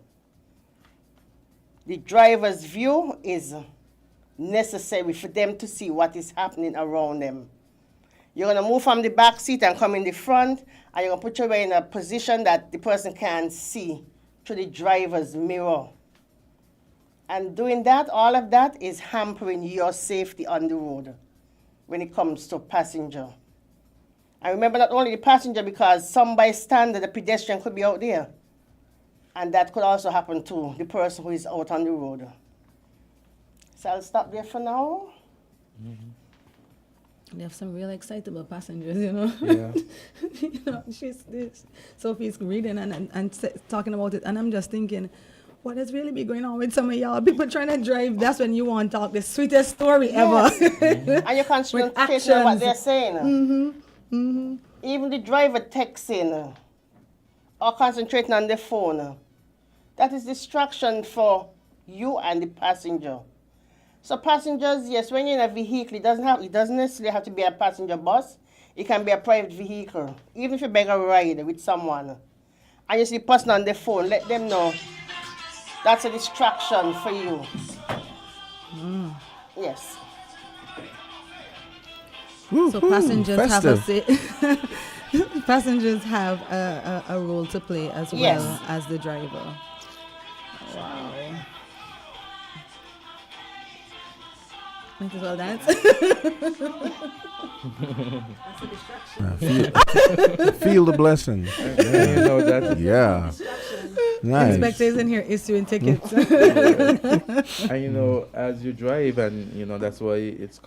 The driver's view is necessary for them to see what is happening around them. You're going to move from the back seat and come in the front, and you're going to put your way in a position that the person can see through the driver's mirror. And doing that, all of that is hampering your safety on the road when it comes to passenger. And remember, not only the passenger, because some bystander, the pedestrian, could be out there. And that could also happen to the person who is out on the road. So I'll stop there for now. They have some real excitable passengers, you know. Yeah. You know, Sophie's reading and talking about it, and I'm just thinking, what has really been going on with some of y'all? People trying to drive, that's when you want to talk the sweetest story ever. And you concentrate on what they're saying. Even the driver texting or concentrating on the phone, that is distraction for you and the passenger. So passengers, yes, when you're in a vehicle, it doesn't necessarily have to be a passenger bus. It can be a private vehicle. Even if you beg a ride with someone and you see a person on the phone, let them know that's a distraction for you. Yes. So passengers passengers have a role to play as well as the driver. Wow. Might as well dance. That's a distraction. Feel the blessing. Yeah. You know that. Yeah. Nice. Inspectors in here issuing tickets. And you know, as you drive, and you know, that's why it's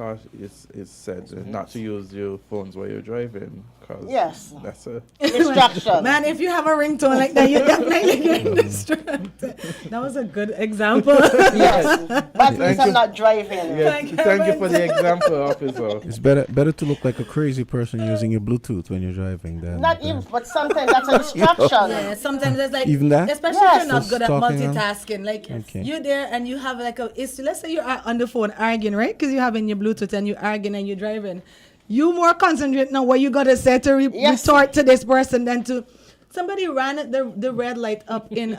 said not to use your phones while you're driving. Yes. That's a distraction. Man, if you have a ringtone like that, you definitely get distracted. That was a good example. Yes. But at least I'm not driving. Yes. Thank you for the example, officer. It's better to look like a crazy person using your Bluetooth when you're driving than not even, but sometimes that's a distraction. Yeah, sometimes it's like, even that? especially if you're not Just good at talking multitasking. Like you're there and you have like let's say you're on the phone arguing, right? Because you're having your Bluetooth and you're arguing and you're driving. You more concentrate on what you gotta say to retort to this person than to somebody ran the red light up in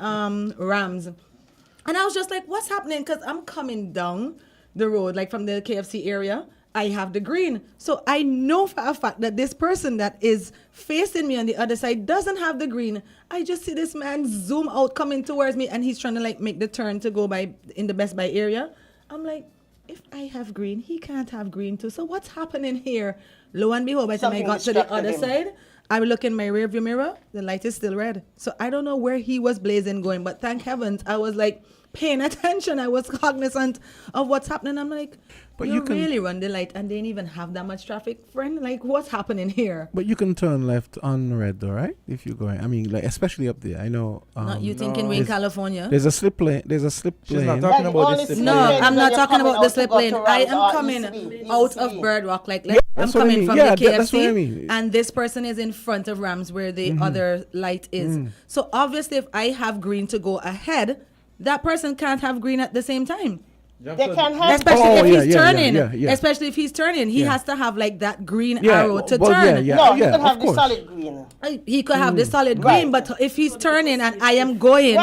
Rams, and I was just like, what's happening? Because I'm coming down the road like from the KFC area. I have the green, so I know for a fact that this person that is facing me on the other side doesn't have the green. I just see this man zoom out coming towards me, and he's trying to like make the turn to go by in the Best Buy area. I'm like, if I have green, he can't have green too. So what's happening here? Lo and behold, by the time I got to the other side, I look in my rearview mirror, the light is still red. So I don't know where he was blazing going, but thank heavens I was like paying attention. I was cognizant of what's happening. I'm like, but you can really run the light and they didn't even have that much traffic, friend. Like, what's happening here? But you can turn left on red though, right? If you're going, I mean, like especially up there. I know. Not you thinking we're in California? There's a slip lane. She's not talking about the slip lane. No, I'm not talking about the slip lane. I am coming out of Bird Rock. Like I'm coming from the KFC, and this person is in front of Rams where the other light is. So obviously, if I have green to go ahead, that person can't have green at the same time. They can have. Especially if he's turning. Especially if he's turning, he has to have like that green arrow to turn. No, he could have the solid green. He could have the solid green, but if he's turning and I am going,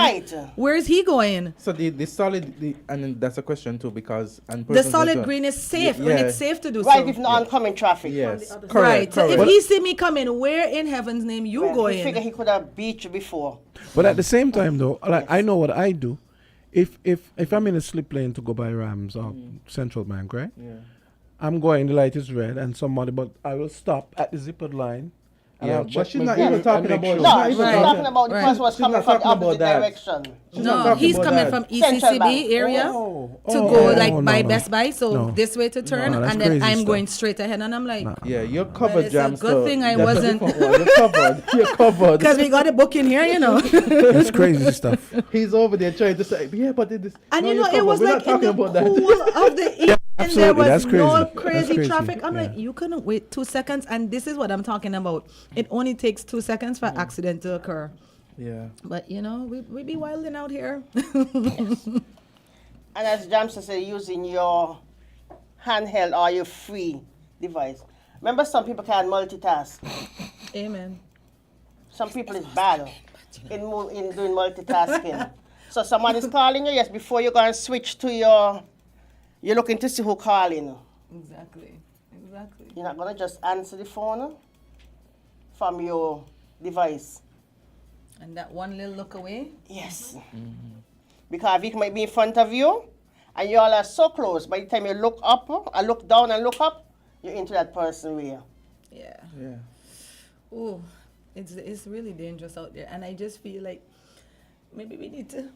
where is he going? So the solid, and that's a question too, because the solid green is safe when it's safe to do so. Right, if not oncoming traffic. Yes, correct. Right. So if he see me coming, where in heaven's name you going? I figure he could have beat you before. But at the same time, though, like I know what I do. If I'm in a slip lane to go by Rams or Central Bank, right? Yeah. I'm going, the light is red, and but I will stop at the zippered line. Yeah, but she's not even talking about. No, she's talking about the person was coming from the opposite direction. No, he's coming from ECCB area to go by Best Buy, so this way to turn, and then I'm going straight ahead, and I'm like, yeah, you're covered, Jam. It's a good thing I wasn't. You're covered. You're covered. Because we got a book in here, you know. It's crazy stuff. He's over there trying to say, yeah, but this. And you know, it was like in the cool of the evening. And there was no crazy traffic. I'm like, you couldn't wait 2 seconds, and this is what I'm talking about. It only takes 2 seconds for accident to occur. Yeah. But you know, we be wilding out here. And as Jamster said, using your handheld or your free device. Remember, some people can't multitask. Amen. Some people is bad in doing multitasking. So someone is calling you, yes, before you go and switch to you're looking to see who calling. Exactly. You're not going to just answer the phone from your device. And that one little look away? Yes. Mm-hmm. Because it might be in front of you, and you all are so close. By the time you look up, or look down and look up, you're into that person way. Yeah. Oh, it's really dangerous out there. And I just feel like maybe we need to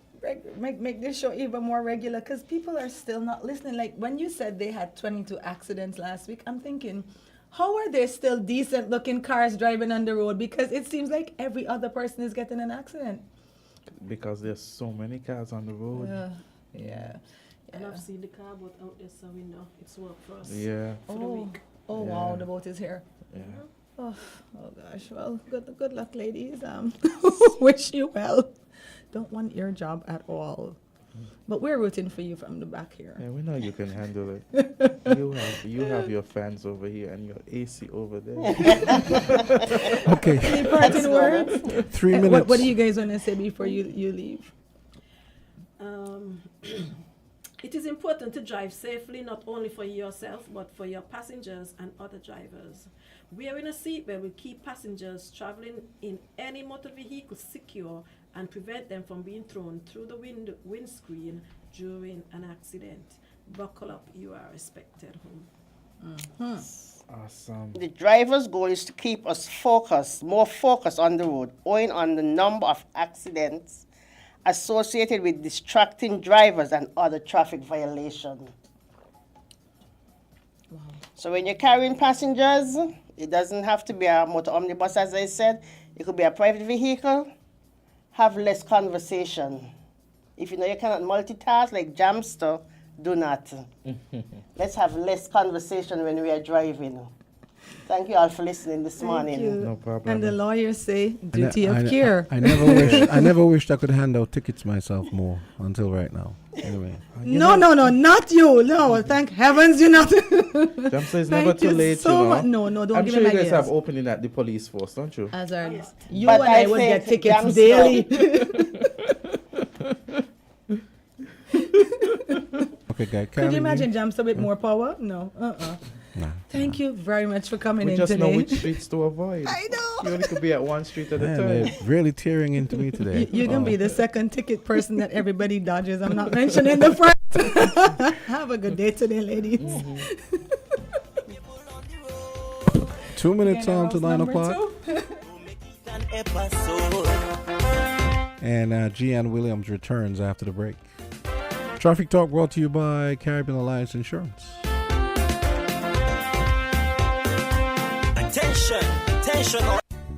make this show even more regular, because people are still not listening. Like when you said they had 22 accidents last week, I'm thinking, how are there still decent looking cars driving on the road? Because it seems like every other person is getting an accident. Because there's so many cars on the road. Yeah. And I've seen the car boat out there, so we know it's work for us. Yeah. For the week. Oh wow, the boat is here. Yeah. Oh gosh. Well, good luck, ladies. Wish you well. Don't want your job at all. But we're rooting for you from the back here. Yeah, we know you can handle it. You have your fans over here and your AC over there. Okay. Any parting words? 3 minutes. What do you guys want to say before you leave? It is important to drive safely, not only for yourself, but for your passengers and other drivers. Wearing a seatbelt will keep passengers traveling in any motor vehicle secure and prevent them from being thrown through the windscreen during an accident. Buckle up, you are respected home. Mm-hmm. Awesome. The driver's goal is to keep us more focused on the road, owing on the number of accidents associated with distracting drivers and other traffic violations. Wow. So when you're carrying passengers, it doesn't have to be a motor omnibus, as I said. It could be a private vehicle. Have less conversation. If you know you cannot multitask like Jamster, do not. Let's have less conversation when we are driving. Thank you all for listening this morning. You. No problem. And the lawyers say duty of care. I never wished I could hand out tickets myself more until right now. Anyway. No, not you. No, thank heavens you're not. Jamster is never too late, so you know. No, don't I'm give sure me you guys ideas. have opening at the police force, don't you? Azard, Yes. you But and I would get tickets daily. Okay, guy. Could you imagine Jamster with more power? No. Nah. Thank you very much for coming We in just today. know which streets to avoid. I know. You only could be at one street at a Man, time. they're really tearing into me today. You're going to be the second ticket person that everybody dodges. I'm not mentioning the first. Have a good day today, ladies. 2 minutes on to 9 o'clock. And Gian Williams returns after the break. Traffic Talk brought to you by Caribbean Alliance Insurance. Attention.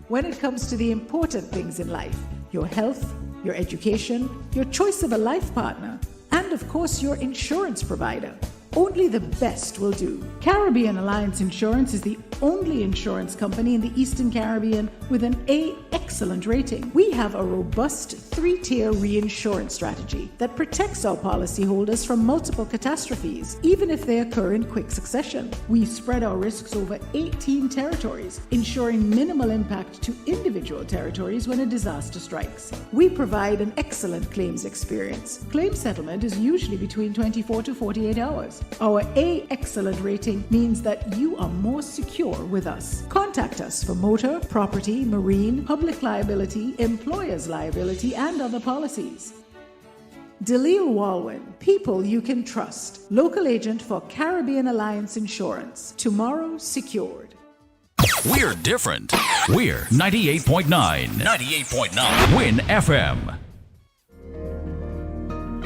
When it comes to the important things in life, your health, your education, your choice of a life partner, and of course your insurance provider, only the best will do. Caribbean Alliance Insurance is the only insurance company in the Eastern Caribbean with an A excellent rating. We have a robust 3-tier reinsurance strategy that protects our policyholders from multiple catastrophes, even if they occur in quick succession. We spread our risks over 18 territories, ensuring minimal impact to individual territories when a disaster strikes. We provide an excellent claims experience. Claim settlement is usually between 24 to 48 hours. Our A excellent rating means that you are more secure with us. Contact us for motor, property, marine, public liability, employer's liability, and other policies. Delisle Walwyn, people you can trust. Local agent for Caribbean Alliance Insurance. Tomorrow secured. We're different. We're 98.9. 98.9. Win FM.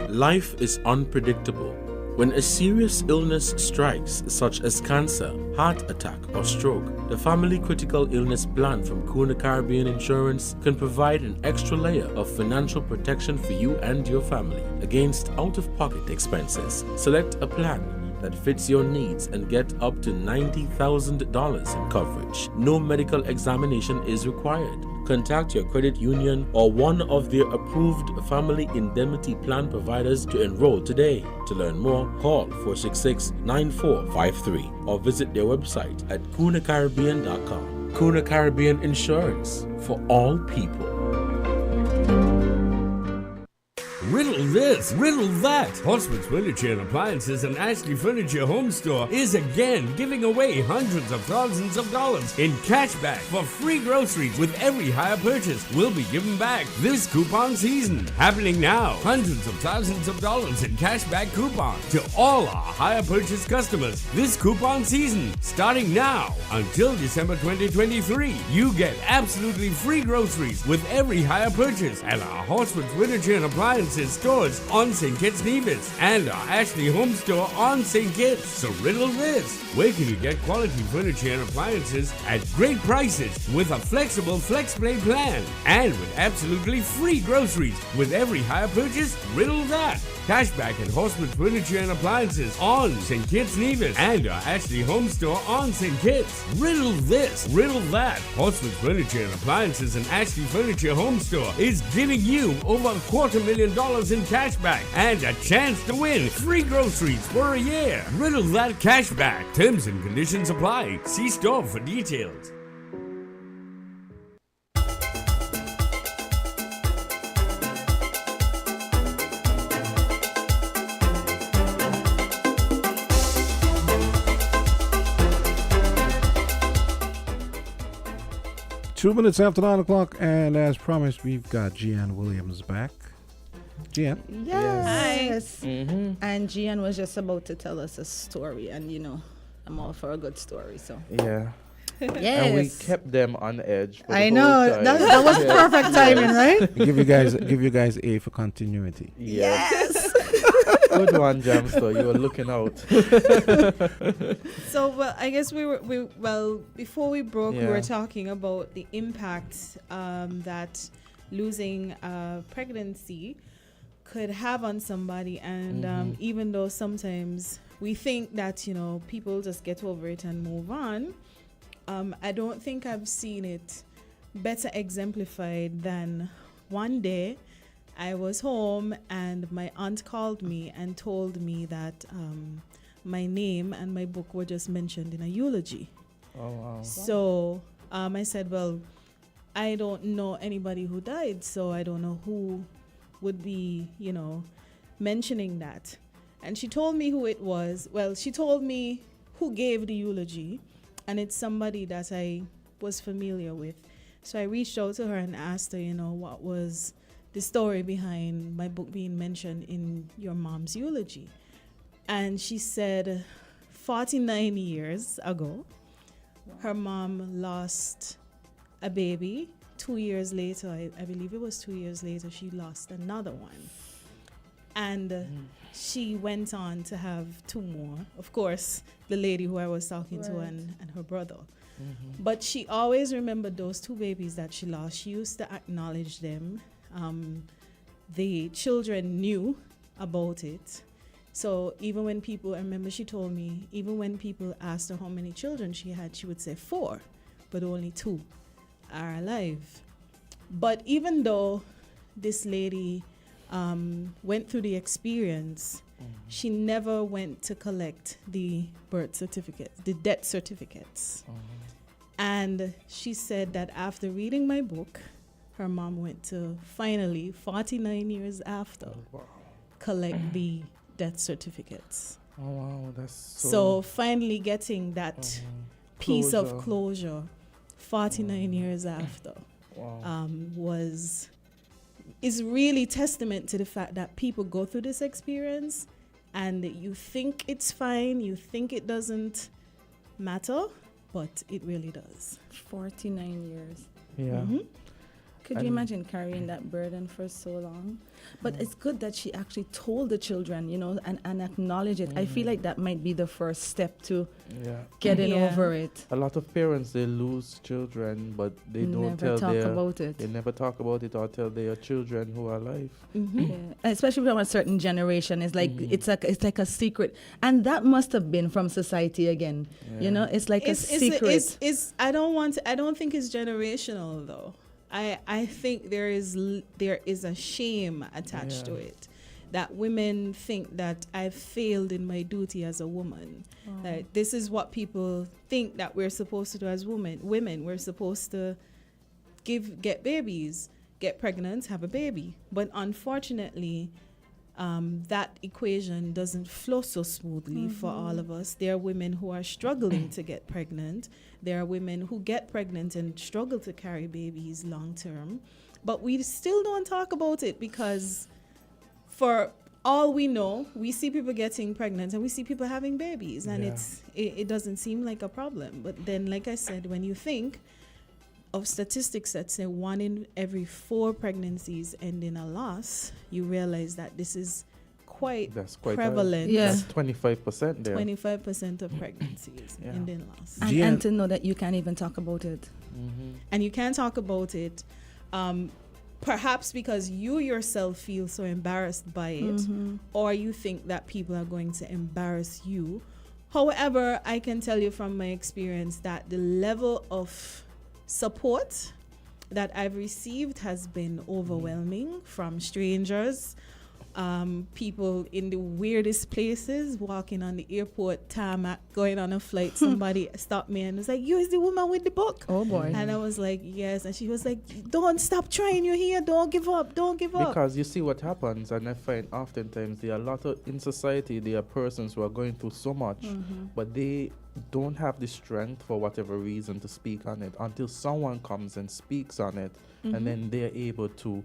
Life is unpredictable. When a serious illness strikes, such as cancer, heart attack, or stroke, the Family Critical Illness Plan from Kuna Caribbean Insurance can provide an extra layer of financial protection for you and your family against out-of-pocket expenses. Select a plan that fits your needs and get up to $90,000 in coverage. No medical examination is required. Contact your credit union or one of their approved family indemnity plan providers to enroll today. To learn more, call 466-9453 or visit their website at kunacaribbean.com. Kuna Caribbean Insurance, for all people. Riddle this, riddle that. Horseman's Furniture and Appliances and Ashley Furniture Home Store is again giving away hundreds of thousands of dollars in cash back for free groceries with every hire purchase. Will be given back this coupon season. Happening now. Hundreds of thousands of dollars in cash back coupon to all our hire purchase customers this coupon season. Starting now until December 2023. You get absolutely free groceries with every hire purchase at our Horseman's Furniture and Appliances stores on St. Kitts Nevis and our Ashley Home Store on St. Kitts. So riddle this. Where can you get quality furniture and appliances at great prices with a flexible FlexPlay plan and with absolutely free groceries with every hire purchase? Riddle that. Cashback at Horseman's Furniture and Appliances on St. Kitts Nevis and our Ashley Home Store on St. Kitts. Riddle this, riddle that. Horseman's Furniture and Appliances and Ashley Furniture Home Store is giving you over $250,000 in cashback and a chance to win free groceries for a year. Riddle that cashback. Terms and conditions apply. See store for details. Two minutes after 9 o'clock, and as promised, we've got Gian Williams back. Gian? Yes. Mm-hmm. And Gian was just about to tell us a story, and you know, I'm all for a good story, so. Yeah. Yes. And we kept them on edge. I know. That was perfect timing, right? Give you guys A for continuity. Yes. Good one, Jamster. You were looking out. So, well, I guess before we broke, we were talking about the impact that losing pregnancy could have on somebody. And even though sometimes we think that, you know, people just get over it and move on, I don't think I've seen it better exemplified than one day I was home and my aunt called me and told me that my name and my book were just mentioned in a eulogy. Oh, wow. So I said, well, I don't know anybody who died, so I don't know who would be, you know, mentioning that. And she told me who it was. Well, she told me who gave the eulogy, and it's somebody that I was familiar with. So I reached out to her and asked her, you know, what was the story behind my book being mentioned in your mom's eulogy. And she said 49 years ago, her mom lost a baby. 2 years later, I believe it was 2 years later, she lost another one. And she went on to have two more. Of course, the lady who I was talking to and her brother. Mm-hmm. But she always remembered those two babies that she lost. She used to acknowledge them. The children knew about it. So even when people, I remember she told me, even when people asked her how many children she had, she would say 4, but only 2 are alive. But even though this lady went through the experience, she never went to collect the birth certificates, the death certificates. And she said that after reading my book, her mom went to finally, 49 years after, collect the death certificates. Oh wow, that's so finally getting that piece of closure 49 years after is really testament to the fact that people go through this experience and you think it's fine, you think it doesn't matter, but it really does. 49 years. Yeah. Could you imagine carrying that burden for so long? But it's good that she actually told the children, you know, and acknowledge it. I feel like that might be the first step to getting over it. A lot of parents, they lose children, but they don't never tell about it. They never talk about it or tell their children who are alive. Yeah. Especially from a certain generation, it's like it's like a secret, and that must have been from society again. You know, it's like a secret. I don't think it's generational though. I think there is a shame attached to it, that women think that I've failed in my duty as a woman. That this is what people think that we're supposed to do as women. We're supposed to get babies, get pregnant, have a baby. But unfortunately, that equation doesn't flow so smoothly for all of us. There are women who are struggling to get pregnant. There are women who get pregnant and struggle to carry babies long term. But we still don't talk about it because for all we know, we see people getting pregnant and we see people having babies, and it doesn't seem like a problem. But then, like I said, when you think of statistics that say 1 in every 4 pregnancies end in a loss, you realize that this is quite prevalent. That's 25% there. 25% of pregnancies end in loss. And to know that you can't even talk about it. And you can't talk about it, perhaps because you yourself feel so embarrassed by it, or you think that people are going to embarrass you. However, I can tell you from my experience that the level of support that I've received has been overwhelming from strangers, people in the weirdest places, walking on the airport tarmac, going on a flight. Somebody stopped me and was like, "You is the woman with the book?" Oh boy. And I was like, "Yes." And she was like, "Don't stop trying, you're here, don't give up, don't give up." Because you see what happens, and I find oftentimes there are a lot of, in society, there are persons who are going through so much, but they don't have the strength for whatever reason to speak on it until someone comes and speaks on it, and then they're able to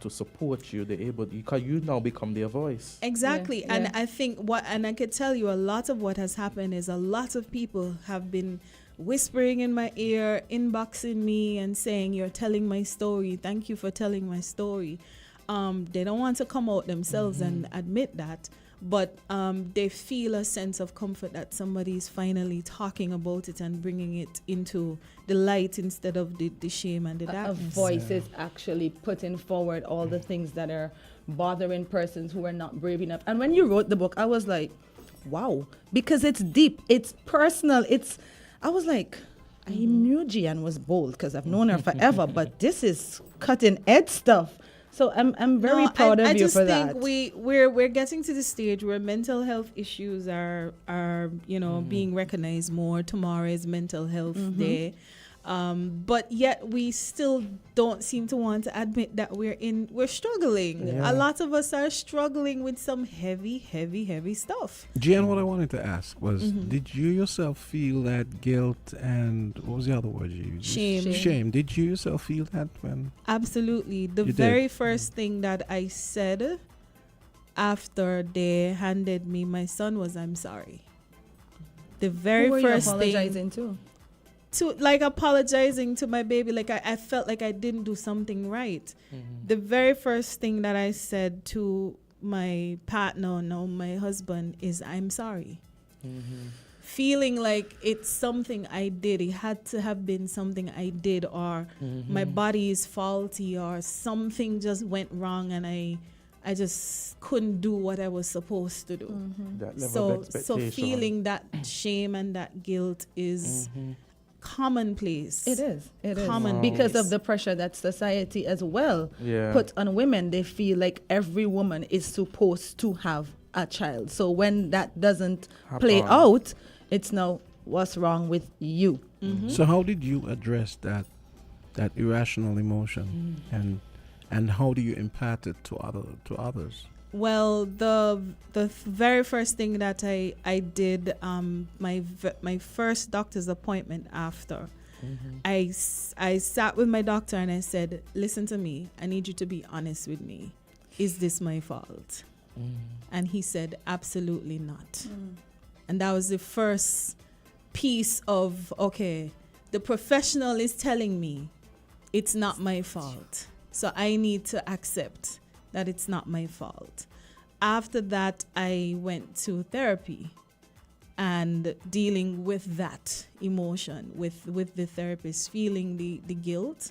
support you. They're able, because you now become their voice. Exactly. And I think and I could tell you a lot of what has happened is a lot of people have been whispering in my ear, inboxing me and saying, "You're telling my story. Thank you for telling my story." They don't want to come out themselves and admit that, but they feel a sense of comfort that somebody's finally talking about it and bringing it into the light instead of the shame and the darkness. A voice is actually putting forward all the things that are bothering persons who are not brave enough. And when you wrote the book, I was like, wow, because it's deep, it's personal, I was like, I knew Gian was bold because I've known her forever, but this is cutting edge stuff. So I'm very proud of you for that. I just think we're getting to the stage where mental health issues are being recognized more. Tomorrow is Mental Health Day. But yet we still don't seem to want to admit that we're struggling. A lot of us are struggling with some heavy stuff. Jan, what I wanted to ask was, did you yourself feel that guilt and what was the other word you used? Shame. Did you yourself feel that when? Absolutely. The very first thing that I said after they handed me my son was, "I'm sorry." The very Who were first you apologizing thing. Apologizing to my baby, like I felt like I didn't do something right. The very first thing that I said to my partner, now my husband, is, "I'm sorry." Feeling like it's something I did. It had to have been something I did, or my body is faulty, or something just went wrong and I just couldn't do what I was supposed to do. That level of So expectation. feeling that shame and that guilt is commonplace. It is. It is. Commonplace. Because of the pressure that society as well put on women. They feel like every woman is supposed to have a child. So when that doesn't play out, it's now what's wrong with you. So how did you address that irrational emotion, and how do you impart it to others? Well, the very first thing that I did, my first doctor's appointment after, I sat with my doctor and I said, listen to me, I need you to be honest with me. Is this my fault? And he said, absolutely not. And that was the first piece of, okay, the professional is telling me it's not my fault. So I need to accept that it's not my fault. After that, I went to therapy and dealing with that emotion, with the therapist, feeling the guilt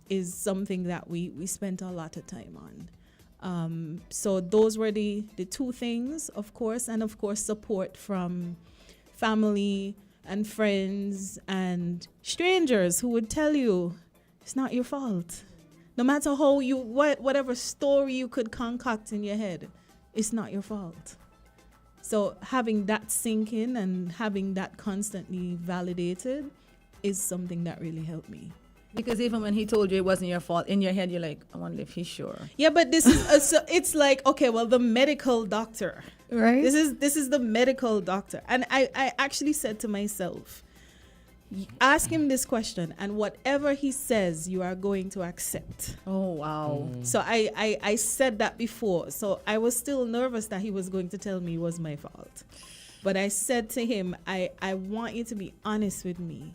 is something that we spent a lot of time on. So those were the two things, of course, and of course support from family and friends and strangers who would tell you it's not your fault. No matter how whatever story you could concoct in your head, it's not your fault. So having that sink in and having that constantly validated is something that really helped me. Because even when he told you it wasn't your fault, in your head you're like, I wonder if he's sure. Yeah, but this is so it's like, okay, well, the medical doctor, right? This is the medical doctor, and I actually said to myself, ask him this question, and whatever he says, you are going to accept. Oh, wow. So I said that before. So I was still nervous that he was going to tell me it was my fault. But I said to him, I want you to be honest with me.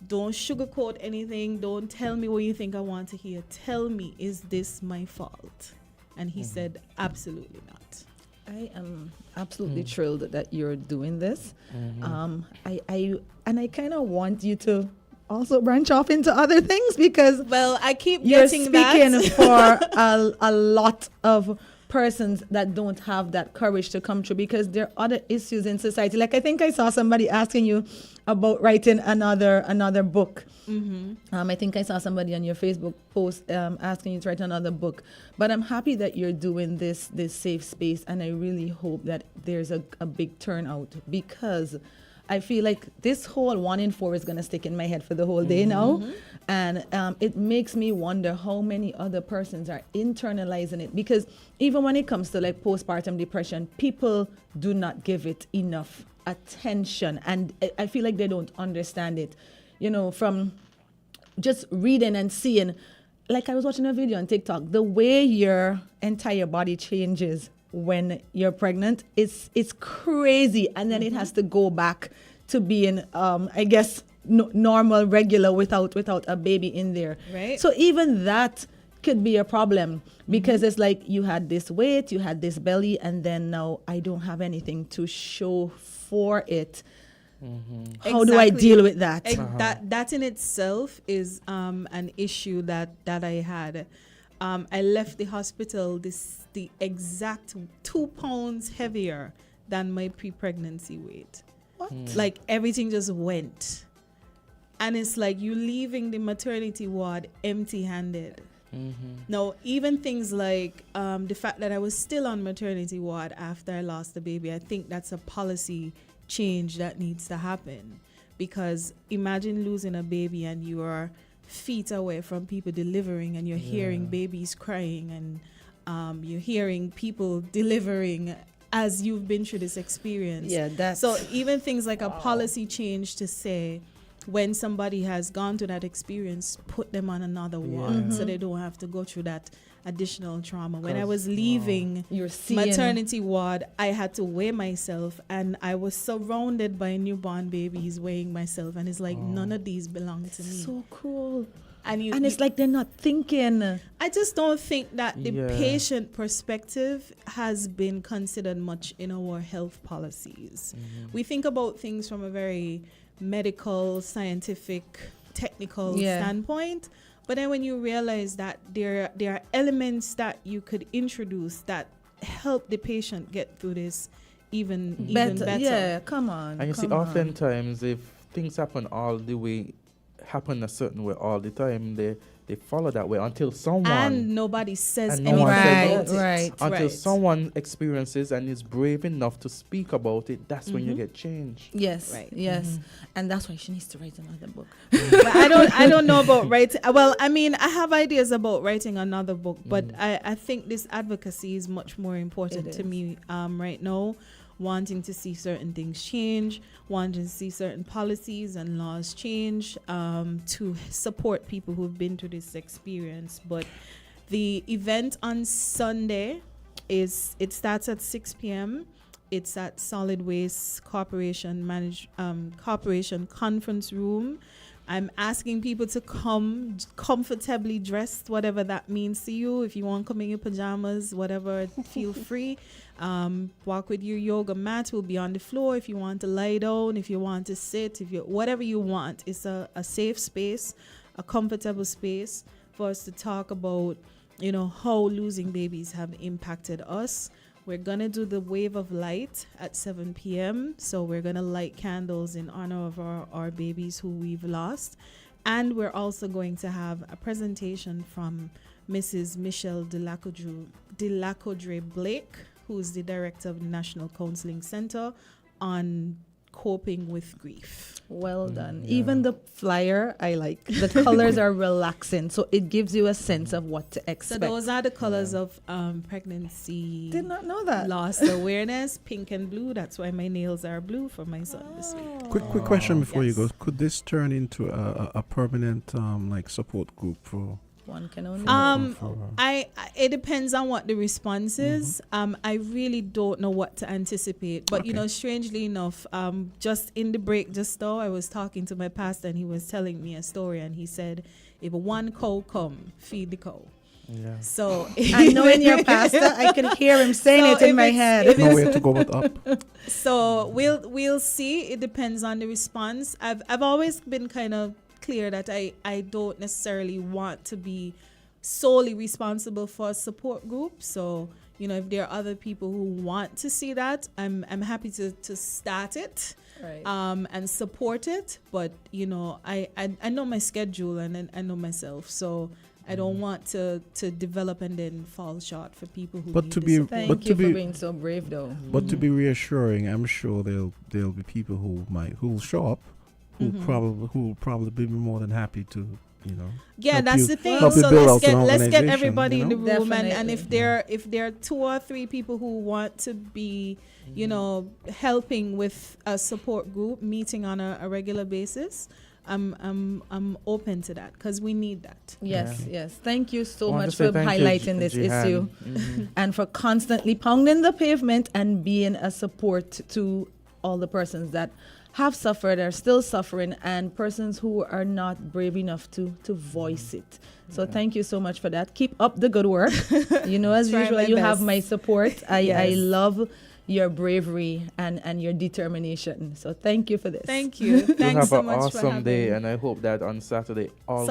Don't sugarcoat anything. Don't tell me what you think I want to hear. Tell me, is this my fault? And he said, absolutely not. I am absolutely thrilled that you're doing this. I kind of want you to also branch off into other things, because I keep you're getting speaking that. for a lot of persons that don't have that courage to come through, because there are other issues in society. Like, I think I saw somebody asking you about writing another book. I think I saw somebody on your Facebook post asking you to write another book. But I'm happy that you're doing this safe space, and I really hope that there's a big turnout, because I feel like this whole 1 in 4 is going to stick in my head for the whole day now. And it makes me wonder how many other persons are internalizing it, because even when it comes to like postpartum depression, people do not give it enough attention, and I feel like they don't understand it. You know, from just reading and seeing, like I was watching a video on TikTok, the way your entire body changes when you're pregnant, it's crazy, and then it has to go back to being, I guess, normal, regular without a baby in there. Right. So even that could be a problem, because it's like you had this weight, you had this belly, and then now I don't have anything to show for it. How do I deal with that? That in itself is an issue that I had. I left the hospital the exact 2 pounds heavier than my pre-pregnancy weight. What? Like everything just went. And it's like you leaving the maternity ward empty-handed. Now, even things like the fact that I was still on maternity ward after I lost the baby, I think that's a policy change that needs to happen. Because imagine losing a baby and you are feet away from people delivering, and you're hearing babies crying, and you're hearing people delivering as you've been through this experience. So even things like a policy change to say, when somebody has gone through that experience, put them on another ward so they don't have to go through that additional trauma. When I was leaving maternity ward, I had to weigh myself, and I was surrounded by newborn babies weighing myself, and it's like none of these belong to me. So cool. And it's like they're not thinking. I just don't think that the patient perspective has been considered much in our health policies. We think about things from a very medical, scientific, technical standpoint. But then when you realize that there are elements that you could introduce that help the patient get through this even better. Yeah, come on. And you see, oftentimes if things happen happen a certain way all the time, they follow that way until someone, and nobody says and anything about it. Right. Until someone experiences and is brave enough to speak about it, that's when you get change. Yes, Right. yes, and that's why she needs to write another book. But I don't know about writing. Well, I mean, I have ideas about writing another book, but I think this advocacy is much more important to me right now. Wanting to see certain things change, wanting to see certain policies and laws change to support people who've been through this experience. But the event on Sunday it starts at 6 p.m. It's at Solid Waste Corporation Corporation Conference Room. I'm asking people to come comfortably dressed, whatever that means to you. If you want to come in your pajamas, whatever, feel free. Walk with your yoga mat. Will be on the floor. If you want to lie down, if you want to sit, whatever you want. It's a safe space, a comfortable space for us to talk about, how losing babies have impacted us. We're going to do the wave of light at 7 p.m. So we're going to light candles in honor of our babies who we've lost. And we're also going to have a presentation from Mrs. Michelle Delacodre Blake, who's the director of the National Counseling Center, on coping with grief. Well done. Yeah. Even the flyer, I like. The colors are relaxing, so it gives you a sense of what to expect. So those are the colors of pregnancy. Did not know that. Loss awareness, pink and blue. That's why my nails are blue for my son this week. Quick question before you go. Could this turn into a permanent support group for? One can only. It depends on what the response is. I really don't know what to anticipate. But strangely enough, just in the break just now, I was talking to my pastor and he was telling me a story and he said, if one cow come, feed the cow. Yeah. So I know in your pastor, I could hear him saying it in my head. No way to go but up. So we'll see. It depends on the response. I've always been kind of clear that I don't necessarily want to be solely responsible for a support group. So, if there are other people who want to see that, I'm happy to start it, right, and support it. But, I know my schedule and I know myself. So I don't want to develop and then fall short for people who Thank you for being so brave, though. But to be reassuring, I'm sure there'll be people who'll show up, who probably be more than happy to, Yeah, that's the thing. So let's get everybody in the room, and if there are 2 or 3 people who want to be, helping with a support group, meeting on a regular basis, I'm open to that because we need that. Yes. Thank you so much for highlighting this issue and for constantly pounding the pavement and being a support to all the persons that have suffered, are still suffering, and persons who are not brave enough to voice it. So thank you so much for that. Keep up the good work. As usual, you have my support. I love your bravery and your determination. So thank you for this. Thank you. Thanks so much for have an awesome day, and I hope that on Saturday all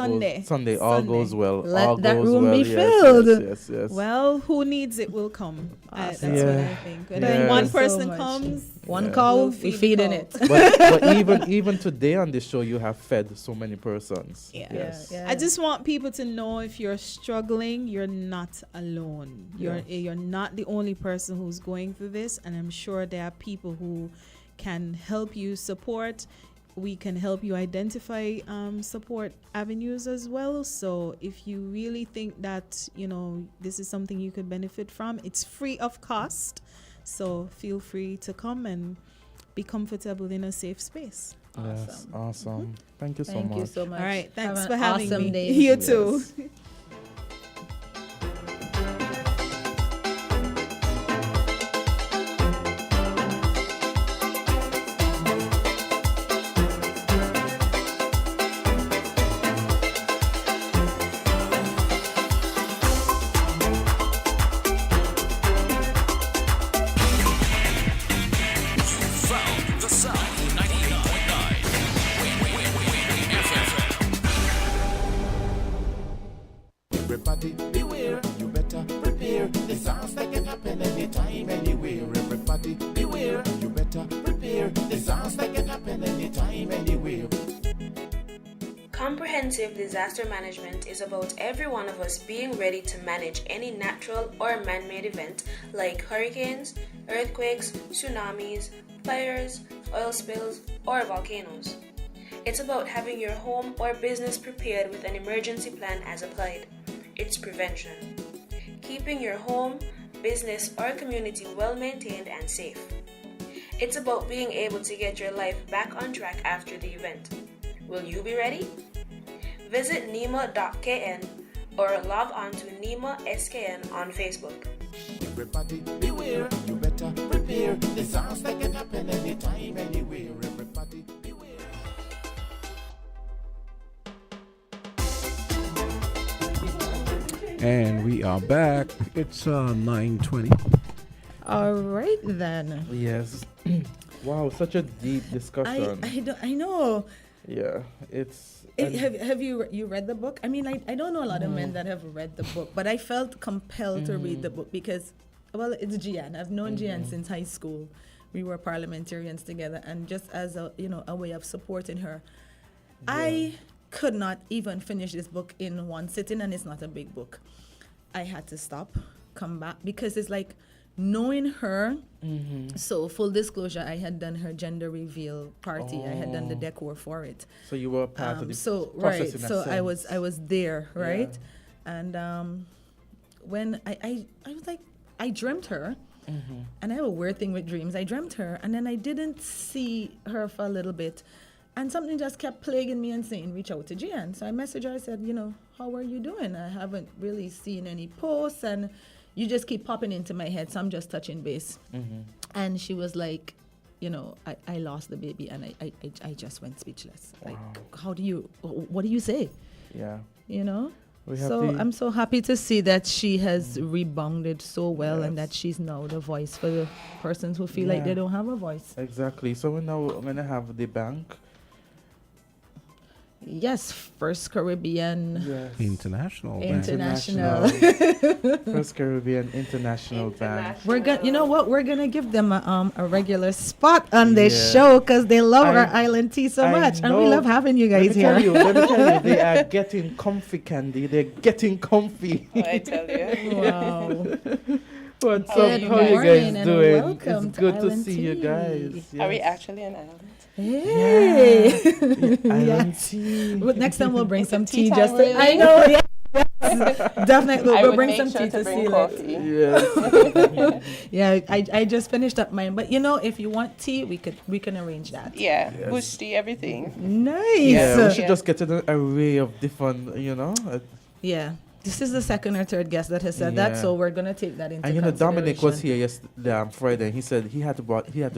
goes well. Let that room be filled. Yes. Well, who needs it will come. That's what I think. And then one person comes, one cow, we feeding it. But even today on this show, you have fed so many persons. Yes. I just want people to know, if you're struggling, you're not alone. You're not the only person who's going through this, and I'm sure there are people who can help you support. We can help you identify support avenues as well. So if you really think that, this is something you could benefit from, it's free of cost. So feel free to come and be comfortable in a safe space. Yes, awesome. Thank you so much. Thank you so much. All right, thanks Have for an having awesome me. day. You too. anytime, anywhere. Everybody beware, you better prepare. Disaster can happen anytime, anywhere. Comprehensive disaster management is about every one of us being ready to manage any natural or man-made event like hurricanes, earthquakes, tsunamis, fires, oil spills, or volcanoes. It's about having your home or business prepared with an emergency plan as applied. It's prevention. Keeping your home, business, or community well maintained and safe. It's about being able to get your life back on track after the event. Will you be ready? Visit NEMA.kn or log on to NEMA SKN on Facebook. Everybody beware, you better prepare. Disaster can happen anytime, anywhere. Everybody beware. And we are back. It's 9:20. All right then. Yes. Wow, such a deep discussion. I know. Yeah, it's. Have you read the book? I mean, I don't know a lot of men that have read the book, but I felt compelled to read the book because, well, it's Gian. I've known Gian since high school. We were parliamentarians together, and just as a way of supporting her, I could not even finish this book in one sitting, and it's not a big book. I had to stop, come back, because it's like knowing her. So full disclosure, I had done her gender reveal party. I had done the decor for it. So you were part of the right. process. So I was there, right? And when I was like, I dreamt her. And I have a weird thing with dreams. I dreamt her, and then I didn't see her for a little bit. And something just kept plaguing me and saying, reach out to Gian. So I messaged her. I said, how are you doing? I haven't really seen any posts, and you just keep popping into my head, so I'm just touching base. And she was like, I lost the baby, and I just went speechless. Like, what do you say? Yeah. So I'm so happy to see that she has rebounded so well, and that she's now the voice for the persons who feel like they don't have a voice. Exactly. So we're now going to have the bank. Yes, First Caribbean. Yes. International. First Caribbean International Bank. We're gonna, you know what? We're gonna give them a regular spot on this show because they love our island tea so much, and we love having you guys here. Let me tell you, they are getting comfy, Candy. They're getting comfy. I tell you. Wow. What's up? How you guys doing? Welcome it's good to Island see you Tea. guys. Yes. Are we actually an island? Hey. Island tea. But next time we'll bring some tea. time, Just really? I know. Yes. Definitely, I we'll would bring make some sure tea to to bring seal coffee. it. Yeah, I just finished up mine. But if you want tea, we can arrange that. Yeah, bush tea, everything. Nice. Yeah, we should just get an array of different, Yeah. This is the second or third guest that has said that, so we're gonna take that into consideration. And Dominic was here yesterday, Friday, and he said he had to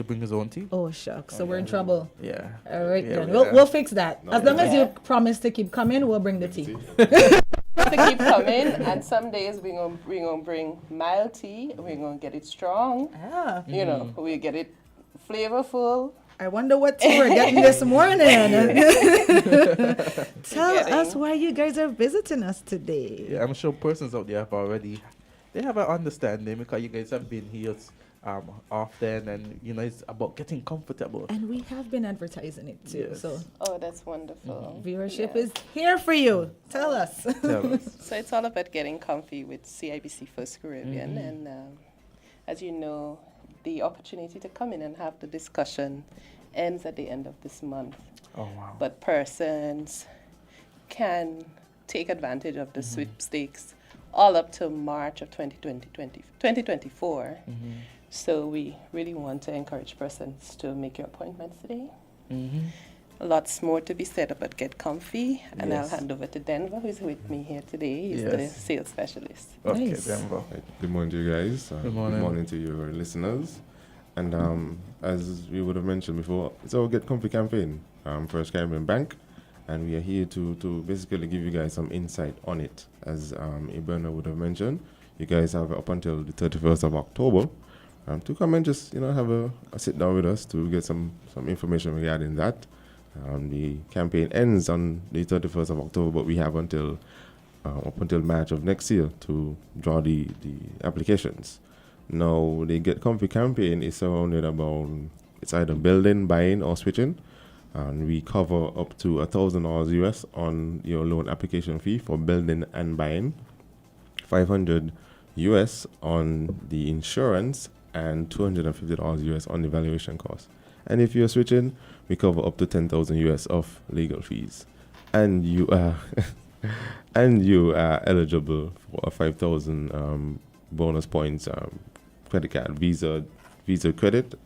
bring his own tea. Oh shucks, so we're in trouble. Yeah. All right, Yeah, then we'll fix that. As long as you promise to keep coming, we'll bring the tea. To keep coming, and some days we're gonna bring mild tea. We're gonna get it strong. We get it flavorful. I wonder what tea we're getting this morning. Tell us why you guys are visiting us today. Yeah, I'm sure persons out there have already, they have an understanding because you guys have been here often, and it's about getting comfortable. And we have been advertising it too. Yes. So That's wonderful. Viewership is here for you. Tell us. So it's all about getting comfy with CIBC First Caribbean, and as you know, the opportunity to come in and have the discussion ends at the end of this month. Oh, wow. But persons can take advantage of the sweepstakes all up to March of 2024. So we really want to encourage persons to make your appointments today. Lots more to be said about Get Comfy, and I'll hand over to Denver, who's with me here today. He's the sales specialist. Okay, Denver. Good morning to you guys. Good morning. Good morning to your listeners. And as we would have mentioned before, it's our Get Comfy campaign, First Caribbean Bank, and we are here to basically give you guys some insight on it. As Iberna would have mentioned, you guys have up until the 31st of October to come and just have a sit down with us to get some information regarding that. The campaign ends on the 31st of October, but we have up until March of next year to draw the applications. Now, the Get Comfy campaign is surrounded about, it's either building, buying, or switching. And we cover up to $1,000 US on your loan application fee for building and buying, $500 US on the insurance, and $250 US on the valuation cost. And if you're switching, we cover up to $10,000 US of legal fees. And you are eligible for a 5,000 bonus points credit card, Visa credit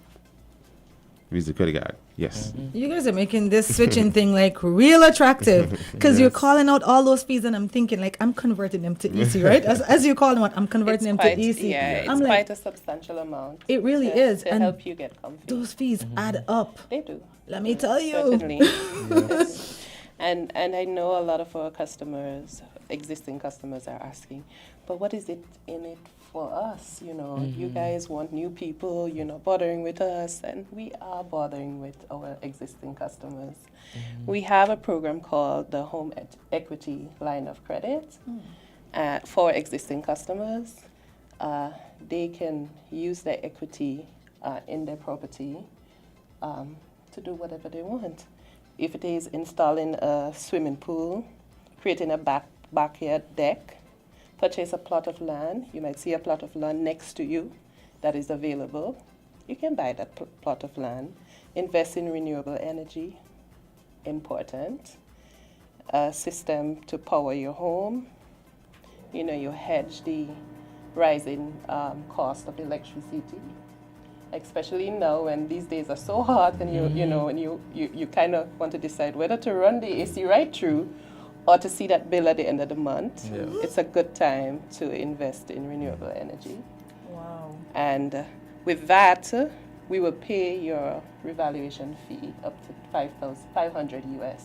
card. Yes. You guys are making this switching thing like real attractive because you're calling out all those fees, and I'm thinking like I'm converting them to EC, right? As you call them out, I'm converting them to EC. Yeah, I'm it's like, quite a substantial amount. It really is, to and help you get comfy. those fees add up. They do. Let me tell you. Certainly. And I know a lot of our customers, existing customers, are asking, but what is it in it for us? You guys want new people, bothering with us, and we are bothering with our existing customers. We have a program called the Home Equity Line of Credit for existing customers. They can use their equity in their property to do whatever they want. If it is installing a swimming pool, creating a backyard deck, purchase a plot of land. You might see a plot of land next to you that is available. You can buy that plot of land. Invest in renewable energy, important. A system to power your home. You hedge the rising cost of electricity, especially now when these days are so hot and you kind of want to decide whether to run the AC right through or to see that bill at the end of the month. Yeah. It's a good time to invest in renewable energy. Wow. And with that, we will pay your revaluation fee up to $500 US.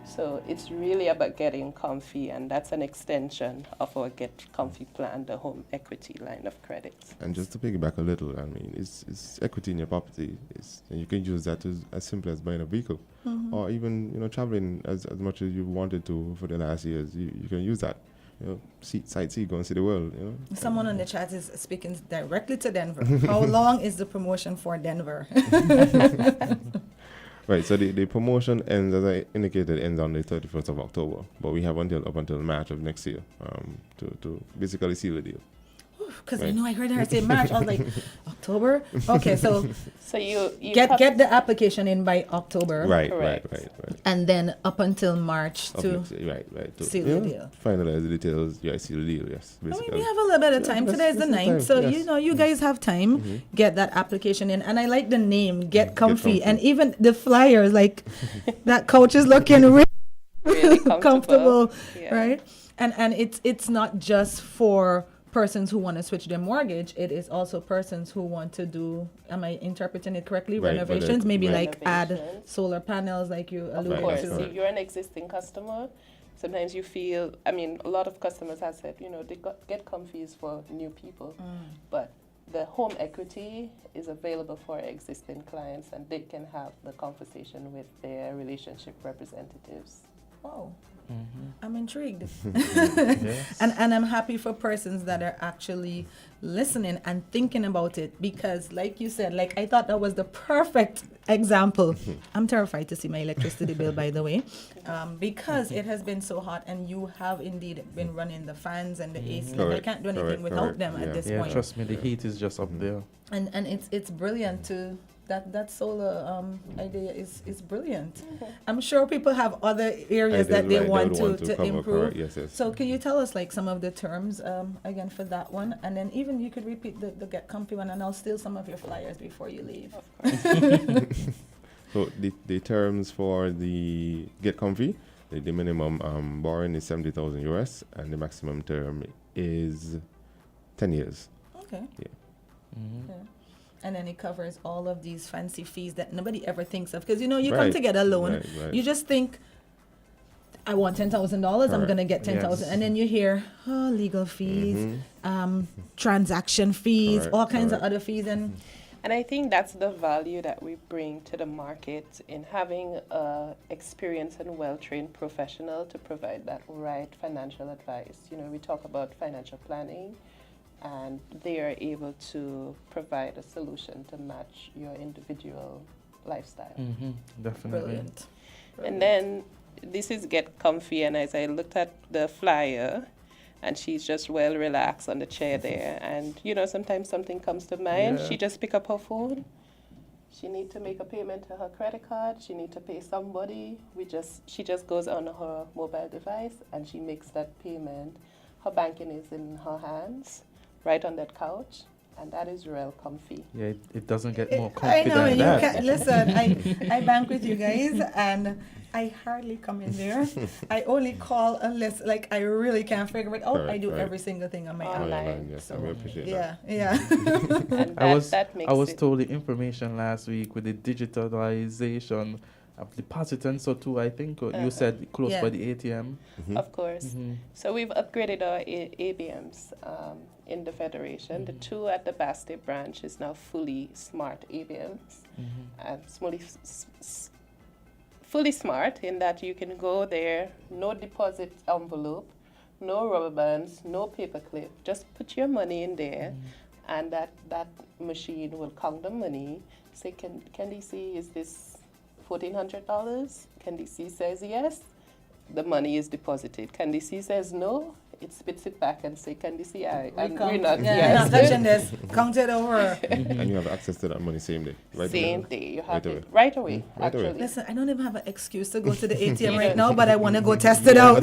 So it's really about getting comfy, and that's an extension of our Get Comfy plan, the Home Equity Line of Credit. And just to piggyback a little, I mean, it's equity in your property. And you can use that as simple as buying a vehicle, or even traveling as much as you wanted to for the last years. You can use that. Sightsee, go and see the world. Someone on the chat is speaking directly to Denver. How long is the promotion for Denver? Right, so the promotion ends, as I indicated, ends on the 31st of October. But we have up until March of next year to basically seal the deal. Because I know I heard her say March. I was like, October? Okay, so you get the application in by October. Right. And then up until March to seal the deal. Finalize the details, seal the deal, yes. Basically. We have a little bit of time. Today is the 9th, so you guys have time. Get that application in. And I like the name, Get Comfy. And even the flyers, like that couch is looking really comfortable. Yeah. Right? And it's not just for persons who want to switch their mortgage. It is also persons who want to do, am I interpreting it correctly, renovations, maybe like add solar panels like you alluded to. Of course, if you're an existing customer, sometimes you feel, a lot of customers have said, they Get Comfy is for new people, but the home equity is available for existing clients, and they can have the conversation with their relationship representatives. Oh. I'm intrigued. And I'm happy for persons that are actually listening and thinking about it, because like you said, I thought that was the perfect example. I'm terrified to see my electricity bill, by the way, because it has been so hot, and you have indeed been running the fans and the AC. I can't do anything without them at this point. Trust me, the heat is just up there. And it's brilliant to that solar idea is brilliant. I'm sure people have other areas that they want to improve. Yes. So can you tell us some of the terms again for that one, and then even you could repeat the Get Comfy one, and I'll steal some of your flyers before you leave. So the terms for the Get Comfy, the minimum borrowing is $70,000 US, and the maximum term is 10 years. Okay. Yeah. Okay. And then it covers all of these fancy fees that nobody ever thinks of. Because, you come to get a loan, you just think, I want $10,000, I'm going to get $10,000. Yes. And then you hear, legal fees, transaction fees, all kinds of other fees. And I think that's the value that we bring to the market in having an experienced and well-trained professional to provide that right financial advice. We talk about financial planning, and they are able to provide a solution to match your individual lifestyle. Definitely. Brilliant. And then this is Get Comfy, and as I looked at the flyer, and she's just well relaxed on the chair there, and you know, sometimes something comes to mind, Yeah. she just pick up her phone. She need to make a payment to her credit card. She need to pay somebody. She just goes on her mobile device and she makes that payment. Her banking is in her hands, right on that couch, and that is real comfy. Yeah, it doesn't get more I comfy know, than you that. can, listen, I bank with you guys, and I hardly come in there. I only call unless, like, I really can't figure it out. Correct, I do right. every single thing on my Online. Yes, So, I really appreciate yeah, that. yeah. And I was that makes I was it told the information last week with the digitalization of deposit and so too. I think you said close Yeah. by the ATM. Of course. So we've upgraded our ABMs in the Federation. The two at the Basti branch is now fully smart ABMs. And fully smart in that you can go there, no deposit envelope, no rubber bands, no paper clip. Just put your money in there, and that machine will count the money. Say, Candisie, is this $1,400? Candisie says yes. The money is deposited. Candisie says no. It spits it back and say, Candisie, we're not not touching this. Count it over. And you have access to that money same day, right? Same away. day. You have Right it away. right away, Right away. actually. Listen, I don't even have an excuse to go to the ATM right now, but I want to go test it out.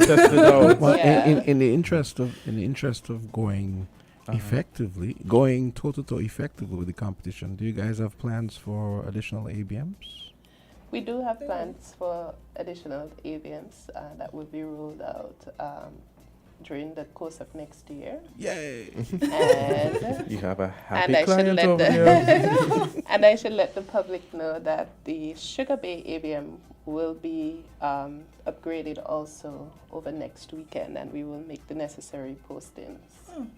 Well, Yeah. in the interest of going effectively, going toe-to-toe effectively with the competition, do you guys have plans for additional ABMs? We do have plans for additional ABMs that will be rolled out during the course of next year. Yay! And You have a and happy I should client let over the here. and I should let the public know that the Sugar Bay ABM will be upgraded also over next weekend, and we will make the necessary postings.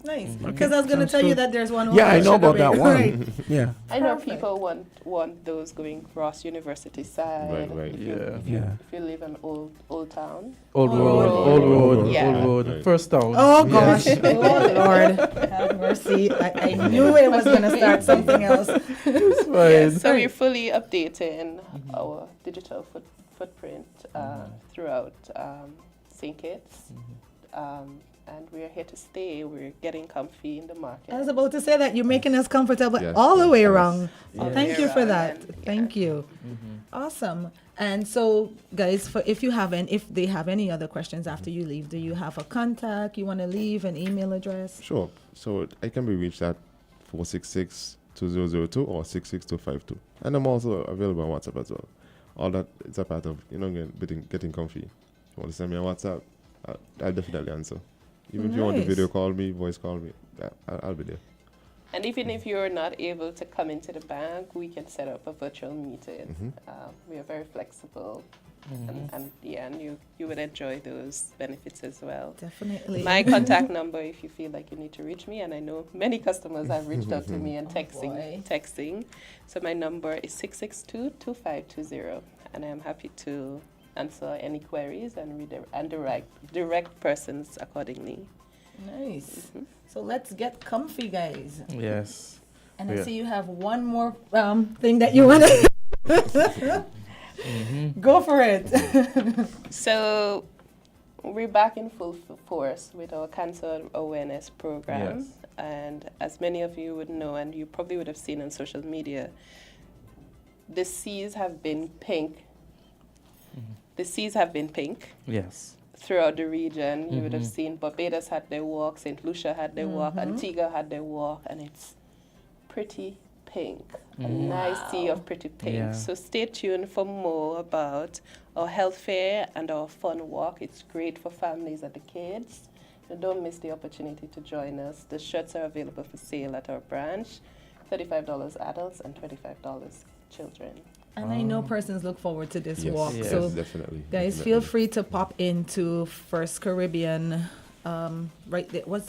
Nice. Because I was going to tell you that there's one. Yeah, I know Sugar about Bay. that one. Right. Yeah. I know Perfect. people want those going Ross University side. Right. If you live in Old Town. Old Old road, Road. old road, Yeah. old road. Right. First town. Oh, Yes. gosh. Oh, Lord. Have mercy. I knew it was going to start something else. It's fine. Yes, so we're fully updating our digital footprint throughout St. Kitts. And we're here to stay. We're getting comfy in the market. I was about to say that you're making us comfortable Yes, all the way yes. around. All the Thank way you for around, that. and, Thank you. Awesome. And so, guys, if they have any other questions after you leave, do you have a contact you want to leave, an email address? Sure. So I can be reached at 466-2002 or 66252. And I'm also available on WhatsApp as well. All that is a part of, getting comfy. If you want to send me a WhatsApp, I'll definitely answer. Even if you want to Nice. video call me, voice call me, I'll be there. And even if you're not able to come into the bank, we can set up a virtual meeting. We are very flexible. And you would enjoy those benefits as well. Definitely. My contact number, if you feel like you need to reach me, and I know many customers have reached out to me and boy. texting. So my number is 662-2520, and I'm happy to answer any queries and direct persons accordingly. Nice. So let's get comfy, guys. Yes. And I Yeah. see you have one more thing that you want to go for it. So we're back in full force with our cancer awareness program. Yes. And as many of you would know, and you probably would have seen on social media, the seas have been pink. The seas have been pink Yes. throughout the region. You would have seen Barbados had their walk, St. Lucia had their walk, Antigua had their walk, and it's pretty pink. A nice sea of pretty pink. Yeah. So stay tuned for more about our health fair and our fun walk. It's great for families and the kids. So don't miss the opportunity to join us. The shirts are available for sale at our branch. $35 adults and $25 children. And I know persons look forward to this Yes, walk. yes, So definitely. guys, feel free to pop into First Caribbean. Right there. What is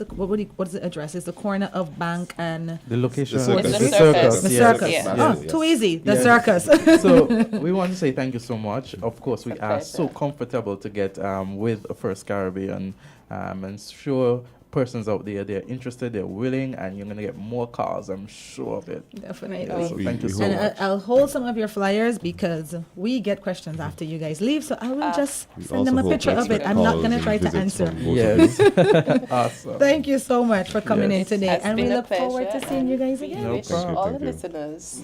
the address? It's the corner of Bank and The location. The circus. The circus. the yes. circus. Yes. Oh, Yes. too easy. The Yes. circus. So we want to say thank you so much. Of course, we It's a are so pleasure. comfortable to get with First Caribbean, and sure persons out there. They're interested, they're willing, and you're going to get more calls, I'm sure of it. Definitely. Yeah, so thank you so And much. I'll hold some of your flyers because we get questions after you guys leave, so I will just send them a picture of it. I'm not going to try to answer. Yes. Awesome. Thank you so much for coming in today, Has and we been a look forward to pleasure, seeing you and guys we again. wish all the listeners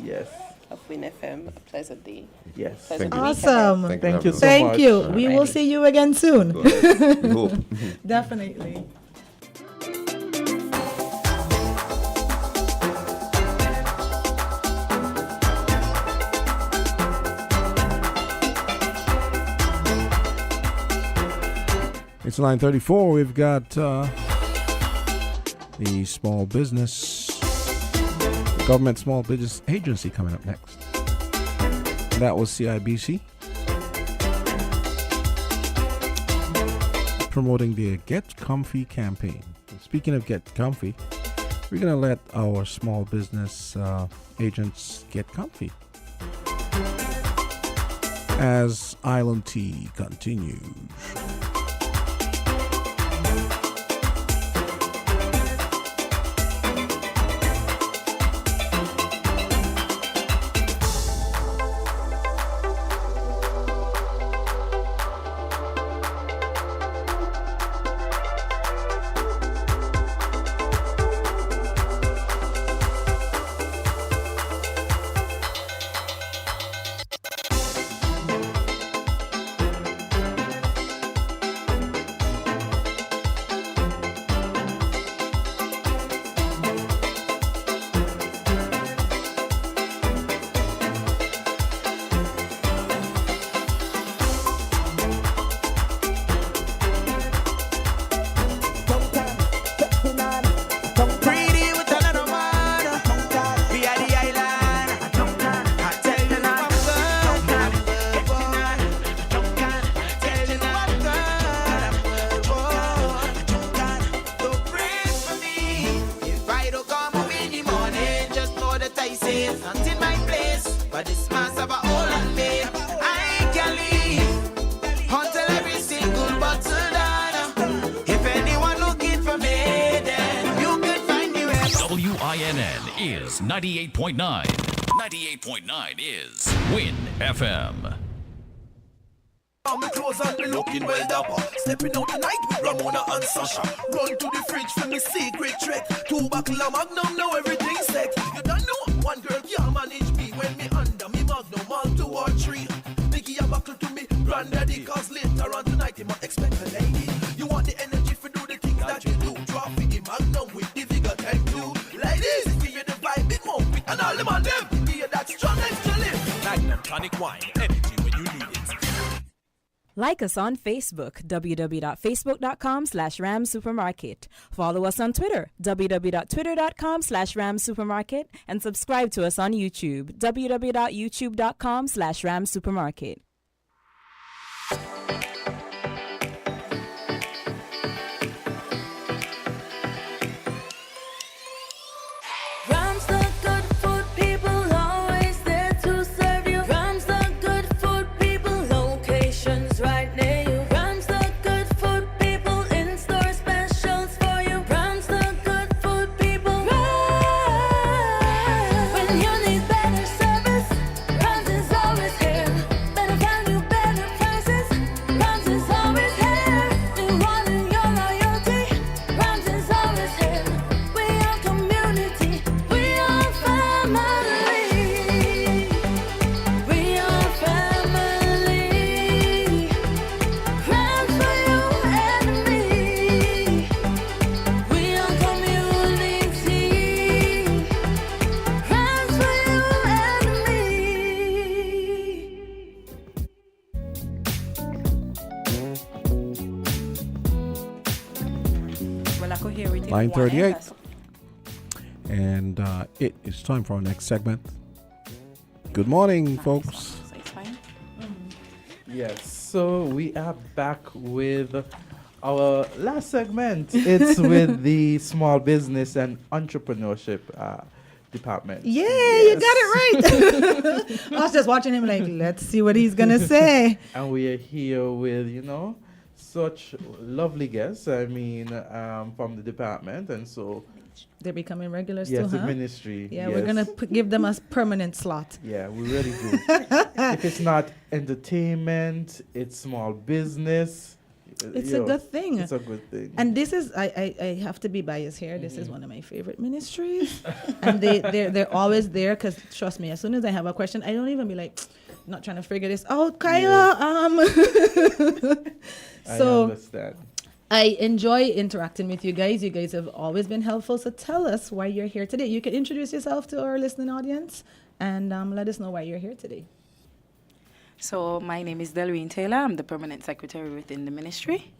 of Win FM a pleasant day. Yes. Pleasant Awesome. weekend. Thank you so Thank much. you. We will see you again soon. We hope. Definitely. It's 9:34. We've got the small business, government small business agency coming up next. That was CIBC promoting their Get Comfy campaign. Speaking of Get Comfy, we're going to let our small business agents get comfy as Island Tea continues. WINN is 98.9. 98.9 is Win FM. My clothes and me looking well dapper. Stepping out tonight with Ramona and Sasha. Run to the fridge for me secret trick. 2 buckle of Magnum, now everything's set. You don't know, one girl can't manage me. When me under me Magnum, all 2 or 3. Biggie a buckle to me, granddaddy. Cause later on tonight, he might expect a lady. You want the energy for do the things that you do. Drop the Magnum with the figure 10 2. Ladies, give you the vibe, big more. And all them on them, give you that strong extra lift. Magnum tonic wine, energy when you need it. Like us on Facebook, www.facebook.com/ramsupermarket. Follow us on Twitter, www.twitter.com/ramsupermarket. And subscribe to us on YouTube, www.youtube.com/ramsupermarket. Here we take 9:38, and it is time for our next segment. Good morning, folks. Yes, so we are back with our last segment. It's with the small business and entrepreneurship department. Yeah, you got it right. I was just watching him like, let's see what he's going to say. And we are here with, such lovely guests. I mean, from the department, and so they're becoming regulars too, yes, huh? the ministry. Yeah, yes. we're gonna give them a permanent slot. Yeah, we really do. If it's not entertainment, it's small business. It's a good thing. It's a good thing. And this is, I have to be biased here. This is one of my favorite ministries, and they're always there. Because trust me, as soon as I have a question, I don't even be like, not trying to figure this out, Kyla. So I understand. I enjoy interacting with you guys. You guys have always been helpful. So tell us why you're here today. You can introduce yourself to our listening audience and let us know why you're here today. So my name is Delreen Taylor. I'm the permanent secretary within the ministry.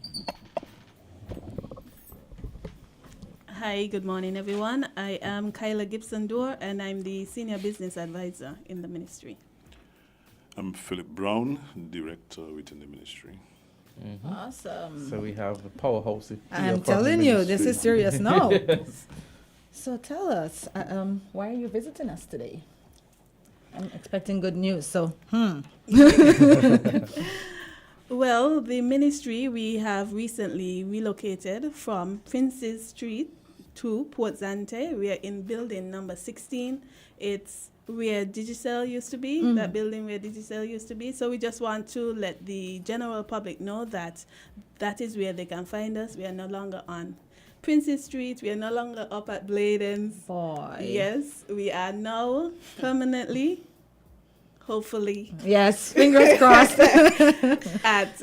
Hi, good morning, everyone. I am Kyla Gibson-Dorr, and I'm the senior business advisor in the ministry. I'm Philip Brown, director within the ministry. Mm-hmm. Awesome. So we have a powerhouse. I'm telling you, this is serious now. Yes. So tell us, why are you visiting us today? I'm expecting good news, so Well, the ministry, we have recently relocated from Princes Street to Port Zante. We are in building number 16. It's where Digicel used to be, that building where Digicel used to be. So we just want to let the general public know that that is where they can find us. We are no longer on Princes Street. We are no longer up at Bladen's. Boy. Yes, we are now permanently, hopefully. Yes, fingers crossed. At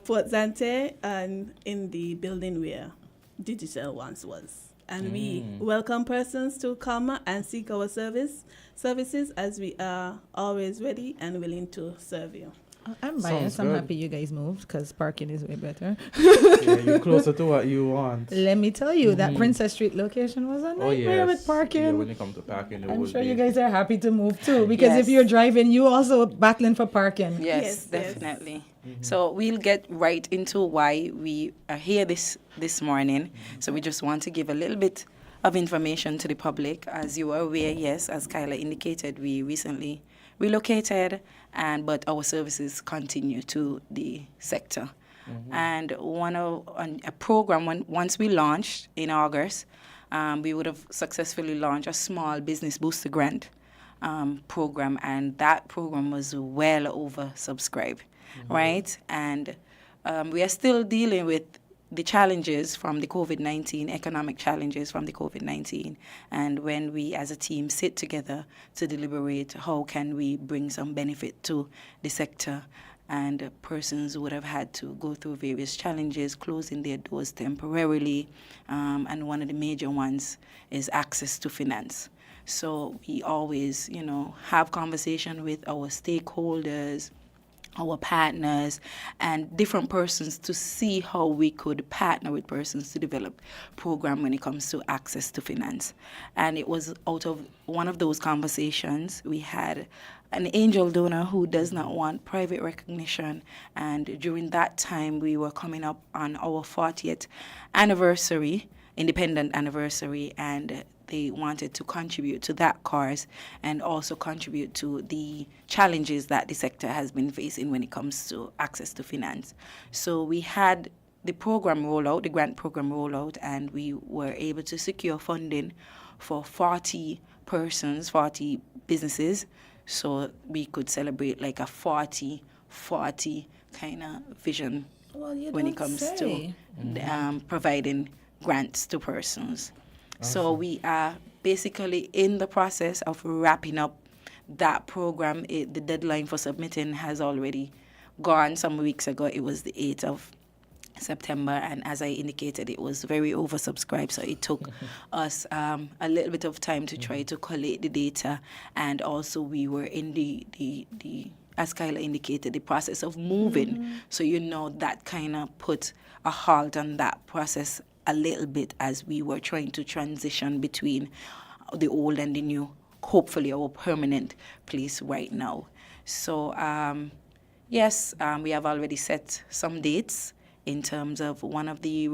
Port Zante and in the building where Digicel once was. And we welcome persons to come and seek our services, as we are always ready and willing to serve you. I'm biased. I'm happy you guys moved because parking is way better. Yeah, you're closer to what you want. Let me tell you, that Princess Street location was a nightmare with parking. Yeah, when it comes to parking, I'm sure you guys are happy to move too, because if you're driving, you also battling for parking. Yes, definitely. So we'll get right into why we are here this morning. So we just want to give a little bit of information to the public. As you are aware, yes, as Kyla indicated, we recently relocated, but our services continue to the sector. And a program, once we launched in August, we would have successfully launched a small business booster grant program, and that program was well oversubscribed, right? And we are still dealing with the challenges from the COVID-19, economic challenges from the COVID-19. And when we as a team sit together to deliberate how can we bring some benefit to the sector, and persons would have had to go through various challenges, closing their doors temporarily. And one of the major ones is access to finance. So we always, have conversation with our stakeholders, our partners, and different persons to see how we could partner with persons to develop program when it comes to access to finance. And it was out of one of those conversations, we had an angel donor who does not want private recognition. And during that time, we were coming up on our 40th anniversary, independent anniversary, and they wanted to contribute to that cause and also contribute to the challenges that the sector has been facing when it comes to access to finance. So we had the program rollout, the grant program rollout, and we were able to secure funding for 40 persons, 40 businesses, so we could celebrate like a 40-40 kind of vision when it comes to providing grants to persons. So we are basically in the process of wrapping up that program. The deadline for submitting has already gone some weeks ago. It was the 8th of September, and as I indicated, it was very oversubscribed, so it took us a little bit of time to try to collate the data, and also we were in the as Kyla indicated, the process of moving. So that kind of put a halt on that process a little bit as we were trying to transition between the old and the new, hopefully our permanent place right now. So yes, we have already set some dates in terms of one of the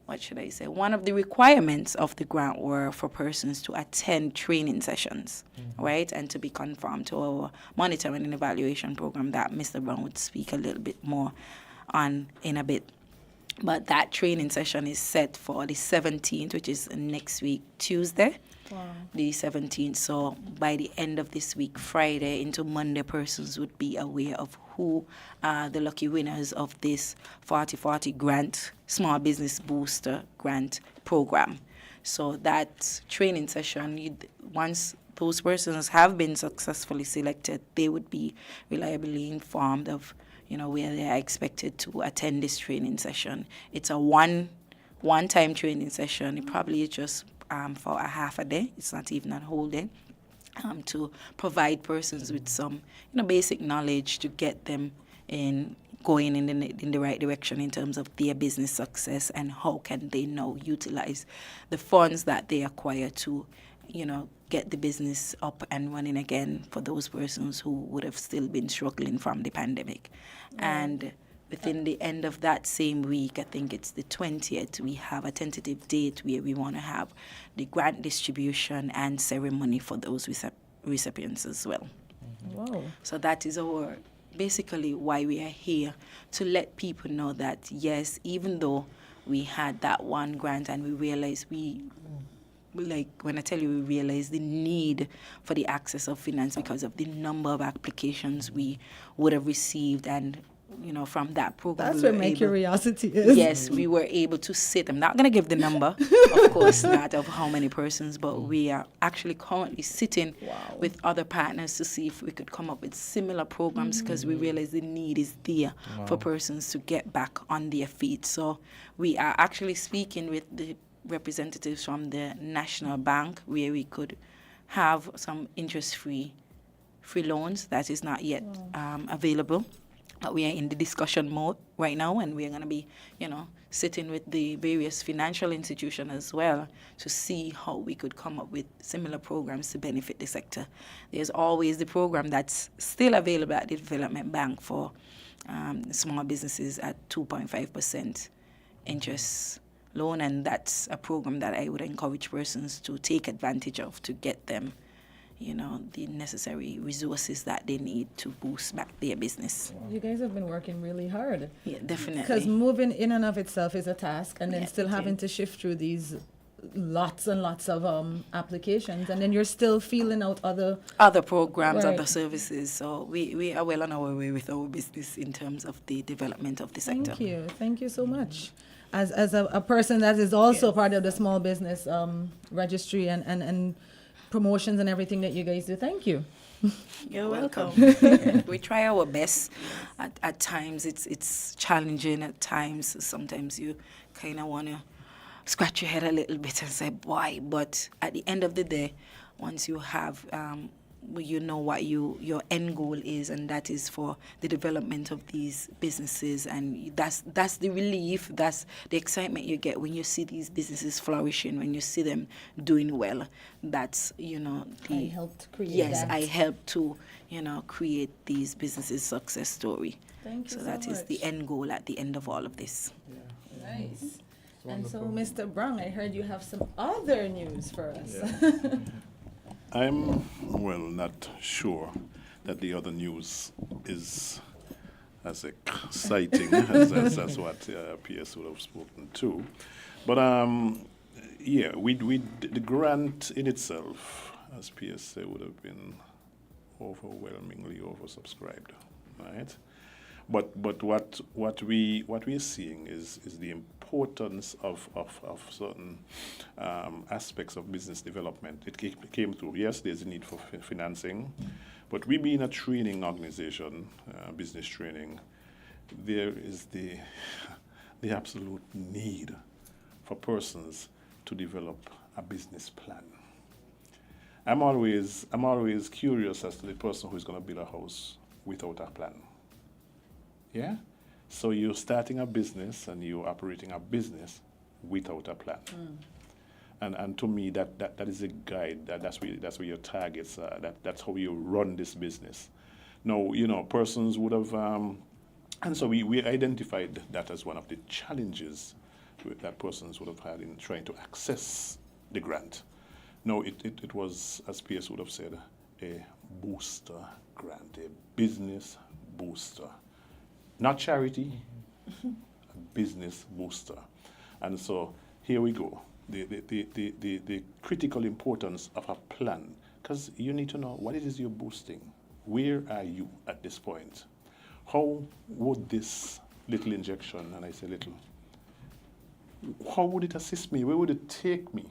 what should I say? One of the requirements of the grant were for persons to attend training sessions, right? And to be conformed to our monitoring and evaluation program that Mr. Brown would speak a little bit more on in a bit. But that training session is set for the 17th, which is next week, Tuesday. Wow. The 17th. So by the end of this week, Friday into Monday, persons would be aware of who are the lucky winners of this 40/40 grant, Small Business Booster grant program. So that training session, once those persons have been successfully selected, they would be reliably informed of, where they are expected to attend this training session. It's a one-time training session. It probably is just for a half a day. It's not even a whole day. To provide persons with some, basic knowledge to get them going in the right direction in terms of their business success, and how can they now utilize the funds that they acquire to, get the business up and running again for those persons who would have still been struggling from the pandemic. And within the end of that same week, I think it's the 20th, we have a tentative date where we want to have the grant distribution and ceremony for those recipients as well. Wow. So that is basically why we are here, to let people know that, yes, even though we had that one grant and we realized when I tell you, we realized the need for the access of finance because of the number of applications we would have received, and from that program. That's where my curiosity is. Yes, we were able to sit. I'm not going to give the number, of course, not of how many persons, but we are actually currently sitting with other partners to see if we could come up with similar programs, because we realize the need is there for persons to get back on their feet. So we are actually speaking with the representatives from the National Bank, where we could have some interest-free loans that is not yet available. But we are in the discussion mode right now, and we're going to be, sitting with the various financial institutions as well to see how we could come up with similar programs to benefit the sector. There's always the program that's still available at the Development Bank for small businesses at 2.5% interest loan, and that's a program that I would encourage persons to take advantage of to get them, the necessary resources that they need to boost back their business. You guys have been working really hard. Yeah, definitely. Because moving in and of itself is a task, and then still having to shift through these lots and lots of applications, and then you're still feeling out other programs, other services. So we are well on our way with our business in terms of the development of the sector. Thank you so much. As a person that is also part of the small business registry and promotions and everything that you guys do, thank you. You're welcome. We try our best. At times it's challenging. At times, sometimes you kind of want to scratch your head a little bit and say, why? But at the end of the day, once you have what your end goal is, and that is for the development of these businesses, and that's the relief, that's the excitement you get when you see these businesses flourishing, when you see them doing well. That's I helped create that. I helped to create these businesses' success story. Thank you so that much. is the end goal at the end of all of this. Nice. And so, Mr. Brown, I heard you have some other news for us. Yeah. I'm, not sure that the other news is as exciting as what PS would have spoken to. But, the grant in itself, as PS said, would have been overwhelmingly oversubscribed, right? But what we're seeing is the importance of certain aspects of business development. It came through. Yes, there's a need for financing, but we being a training organization, business training, there is the absolute need for persons to develop a business plan. I'm always curious as to the person who's going to build a house without a plan. Yeah? So you're starting a business and you're operating a business without a plan. And to me, that is a guide. That's where your targets are. That's how you run this business. Now, persons would have, and so we identified that as one of the challenges that persons would have had in trying to access the grant. No, it was, as PS would have said, a booster grant, a business booster. Not charity, a business booster. And so here we go. The critical importance of a plan, because you need to know what it is you're boosting. Where are you at this point? How would this little injection, and I say little, how would it assist me? Where would it take me?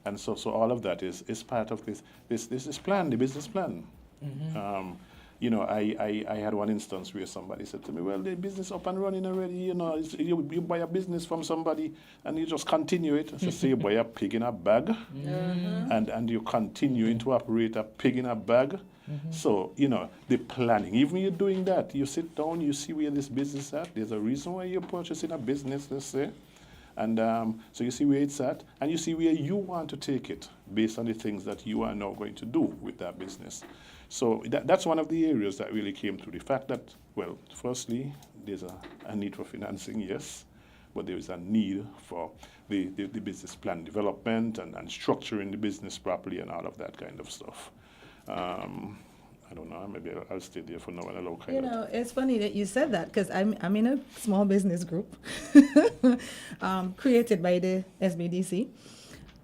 And so all of that is part of this plan, the business plan. Mm-hmm. You know, I had one instance where somebody said to me, well, the business up and running already, you know, you buy a business from somebody and you just continue it. So you buy a pig in a bag, and you continue to operate a pig in a bag. So, you know, the planning, even you're doing that, you sit down, you see where this business is at. There's a reason why you're purchasing a business, let's say. And so you see where it's at, and you see where you want to take it based on the things that you are now going to do with that business. So that's one of the areas that really came through. The fact that, well, firstly, there's a need for financing, yes, but there is a need for the business plan development and structuring the business properly and all of that kind of stuff. I don't know, maybe I'll stay there for now and allow kind You know, it's funny that you said that, because I'm in a small business group created by the SBDC,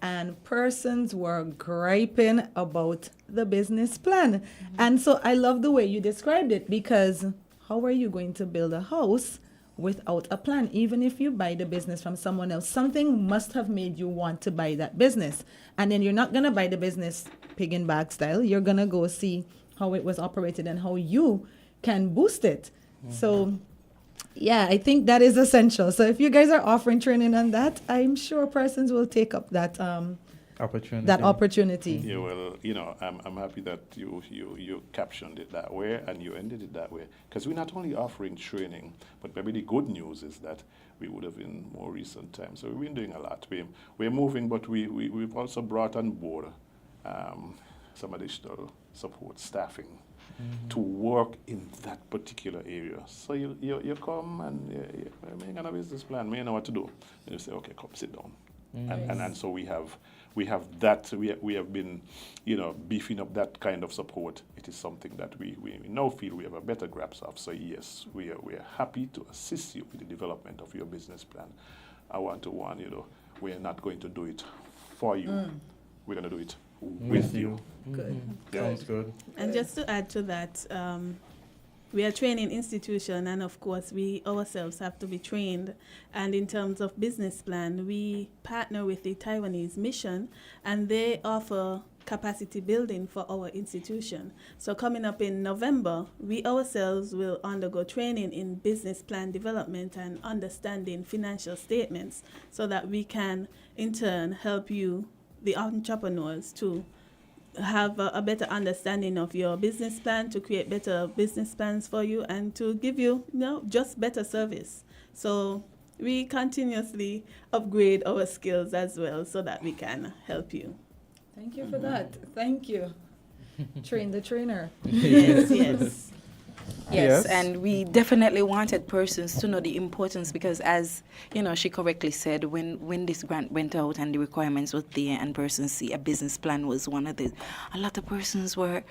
and persons were griping about the business plan. And so I love the way you described it, because how are you going to build a house without a plan? Even if you buy the business from someone else, something must have made you want to buy that business. And then you're not going to buy the business pig in bag style. You're going to go see how it was operated and how you can boost it. So yeah, I think that is essential. So if you guys are offering training on that, I'm sure persons will take up that opportunity. Yeah, well, you know, I'm happy that you captioned it that way and you ended it that way, because we're not only offering training, but maybe the good news is that we would have in more recent times. So we've been doing a lot. We're moving, but we've also brought on board some additional support staffing to work in that particular area. So you come and you're making a business plan, you know what to do. And you say, okay, come sit down. And so we have that, we have been, you know, beefing up that kind of support. It is something that we now feel we have a better grasp of. So yes, we are happy to assist you with the development of your business plan. I want to warn you, though, we are not going to do it for you. We're going to do it with you. Good. Sounds good. And just to add to that, we are a training institution, and of course we ourselves have to be trained. And in terms of business plan, we partner with the Taiwanese mission, and they offer capacity building for our institution. So coming up in November, we ourselves will undergo training in business plan development and understanding financial statements, so that we can in turn help you, the entrepreneurs, to have a better understanding of your business plan, to create better business plans for you, and to give you, just better service. So we continuously upgrade our skills as well, so that we can help you. Thank you for that. Thank you. Train the trainer. Yes. Yes, and we definitely wanted persons to know the importance, because as you know, she correctly said, when this grant went out and the requirements were there and persons see a business plan was one of the, a lot of persons were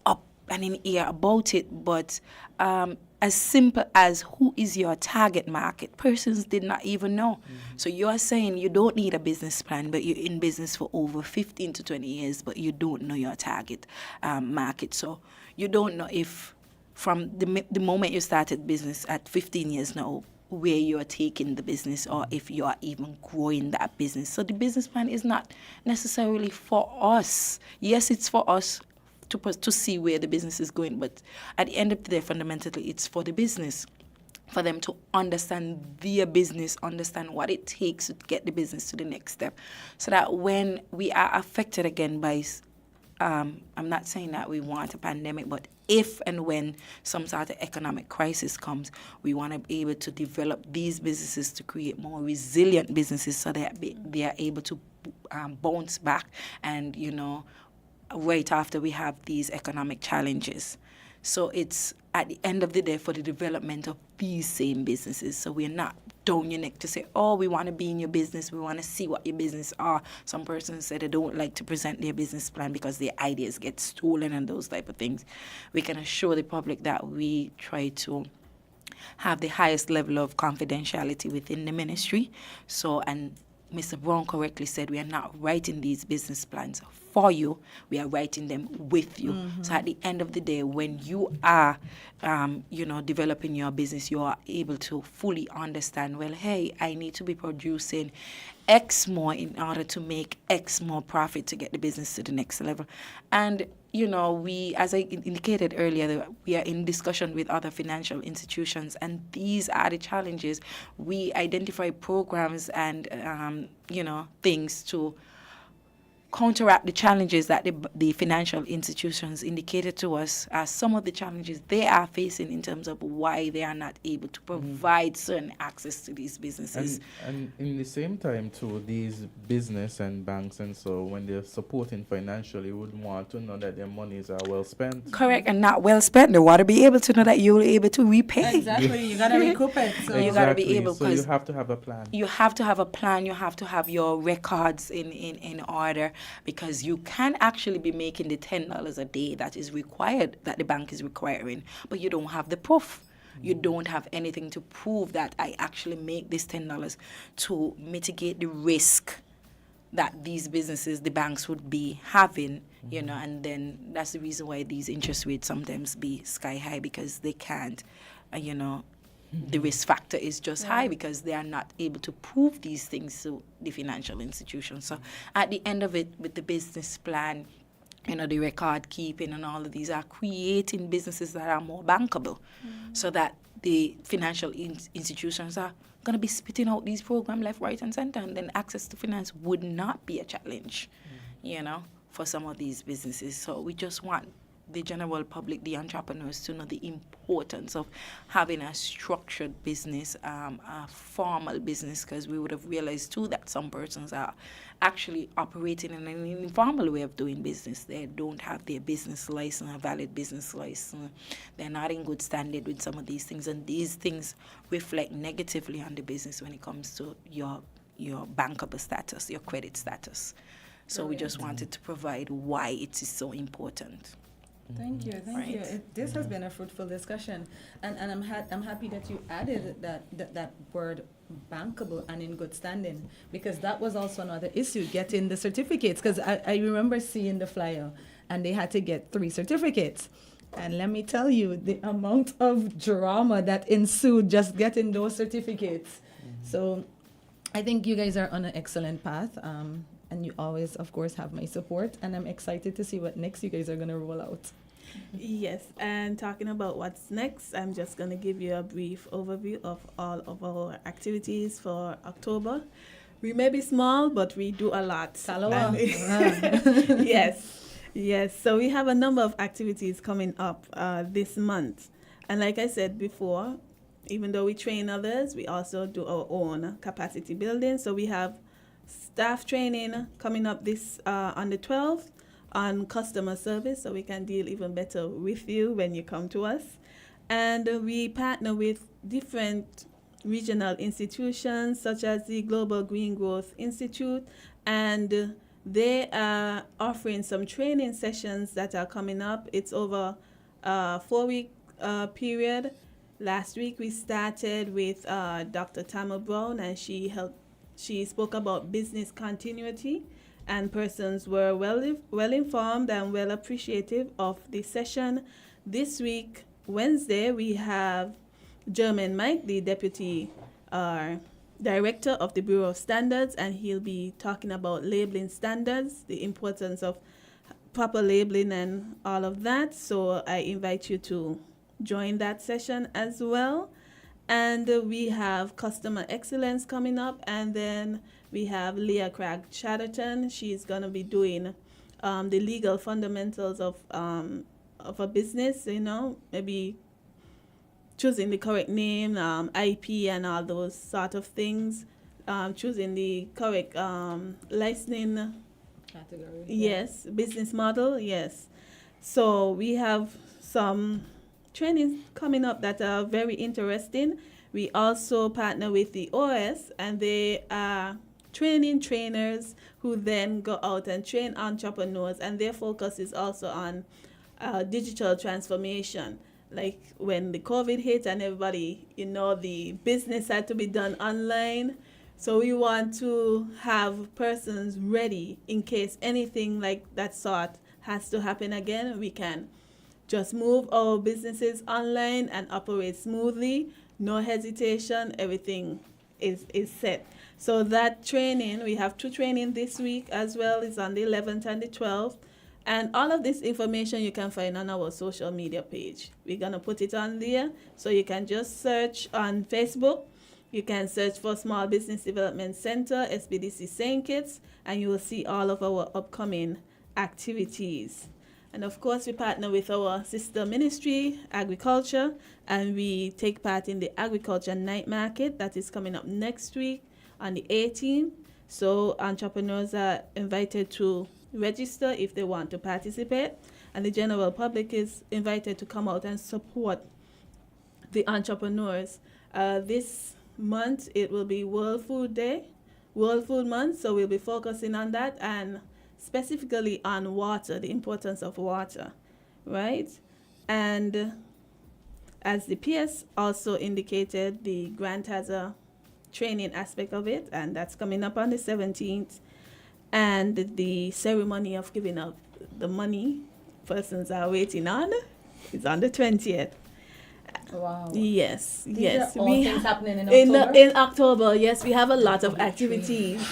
up and in ear about it, but as simple as who is your target market, persons did not even know. So you are saying you don't need a business plan, but you're in business for over 15 to 20 years, but you don't know your target market. So you don't know if from the moment you started business at 15 years now, where you are taking the business, or if you are even growing that business. So the business plan is not necessarily for us. Yes, it's for us to see where the business is going, but at the end of the day, fundamentally, it's for the business, for them to understand their business, understand what it takes to get the business to the next step, so that when we are affected again by I'm not saying that we want a pandemic, but if and when some sort of economic crisis comes, we want to be able to develop these businesses to create more resilient businesses, so that they are able to bounce back and, right after we have these economic challenges. So it's at the end of the day for the development of these same businesses. So we're not down your neck to say, oh, we want to be in your business. We want to see what your business are. Some persons say they don't like to present their business plan because their ideas get stolen and those type of things. We can assure the public that we try to have the highest level of confidentiality within the ministry. So, and Mr. Brown correctly said, we are not writing these business plans for you, we are writing them with you. So at the end of the day, when you are, developing your business, you are able to fully understand, well, hey, I need to be producing X more in order to make X more profit to get the business to the next level. And, we, as I indicated earlier, we are in discussion with other financial institutions, and these are the challenges. We identify programs and, things to counteract the challenges that the financial institutions indicated to us as some of the challenges they are facing in terms of why they are not able to provide certain access to these businesses. And in the same time, too, these business and banks and so, when they're supporting financially, would want to know that their monies are well spent. Correct, and not well spent. They want to be able to know that you're able to repay. Exactly, you got to recoup it. So. You got to be able, so you have to have a plan. You have to have a plan. You have to have your records in order, because you can actually be making the $10 a day that is required, that the bank is requiring, but you don't have the proof. You don't have anything to prove that I actually make this $10 to mitigate the risk that these businesses, the banks would be having, and then that's the reason why these interest rates sometimes be sky high, because they can't, the risk factor is just high because they are not able to prove these things to the financial institution. So at the end of it, with the business plan, the record keeping and all of these are creating businesses that are more bankable, so that the financial institutions are going to be spitting out these programs left, right, and center, and then access to finance would not be a challenge, for some of these businesses. So we just want the general public, the entrepreneurs, to know the importance of having a structured business, a formal business, because we would have realized too that some persons are actually operating in an informal way of doing business. They don't have their business license, a valid business license. They're not in good standing with some of these things, and these things reflect negatively on the business when it comes to your bankable status, your credit status. So we just wanted to provide why it is so important. Thank you. This has been a fruitful discussion, and I'm happy that you added that word bankable and in good standing, because that was also another issue, getting the certificates. Because I remember seeing the flyer, and they had to get 3 certificates, and let me tell you the amount of drama that ensued just getting those certificates. So I think you guys are on an excellent path. And you always, of course, have my support. And I'm excited to see what next you guys are going to roll out. Yes, and talking about what's next, I'm just going to give you a brief overview of all of our activities for October. We may be small, but we do a lot. Yes. So we have a number of activities coming up this month. And like I said before, even though we train others, we also do our own capacity building. So we have staff training coming up this on the 12th on customer service, so we can deal even better with you when you come to us. And we partner with different regional institutions such as the Global Green Growth Institute, and they are offering some training sessions that are coming up. It's over a 4-week period. Last week we started with Dr. Tamara Brown, and she spoke about business continuity, and persons were well informed and well appreciative of the session. This week, Wednesday, we have German Mike, the Deputy Director of the Bureau of Standards, and he'll be talking about labeling standards, the importance of proper labeling and all of that. So I invite you to join that session as well. And we have customer excellence coming up, and then we have Leah Craig Chatterton. She's going to be doing the legal fundamentals of a business, maybe choosing the correct name, IP and all those sort of things, choosing the correct licensing category. Yes, business model, yes. So we have some trainings coming up that are very interesting. We also partner with the OS, and they are training trainers who then go out and train entrepreneurs, and their focus is also on digital transformation. Like when the COVID hit and everybody, the business had to be done online. So we want to have persons ready in case anything like that sort has to happen again. We can just move our businesses online and operate smoothly. No hesitation, everything is set. So that training, we have 2 training this week as well, is on the 11th and the 12th. And all of this information you can find on our social media page. We're going to put it on there, so you can just search on Facebook. You can search for Small Business Development Center, SBDC St. Kitts, and you will see all of our upcoming activities. And of course, we partner with our sister ministry, Agriculture, and we take part in the Agriculture Night Market that is coming up next week on the 18th. So entrepreneurs are invited to register if they want to participate, and the general public is invited to come out and support the entrepreneurs. This month it will be World Food Month, so we'll be focusing on that and specifically on water, the importance of water, right? And as the PS also indicated, the grant has a training aspect of it, and that's coming up on the 17th. And the ceremony of giving out the money persons are waiting on is on the 20th. Wow. Yes, These yes. are all things happening in October? In October, yes, we have a lot of activities.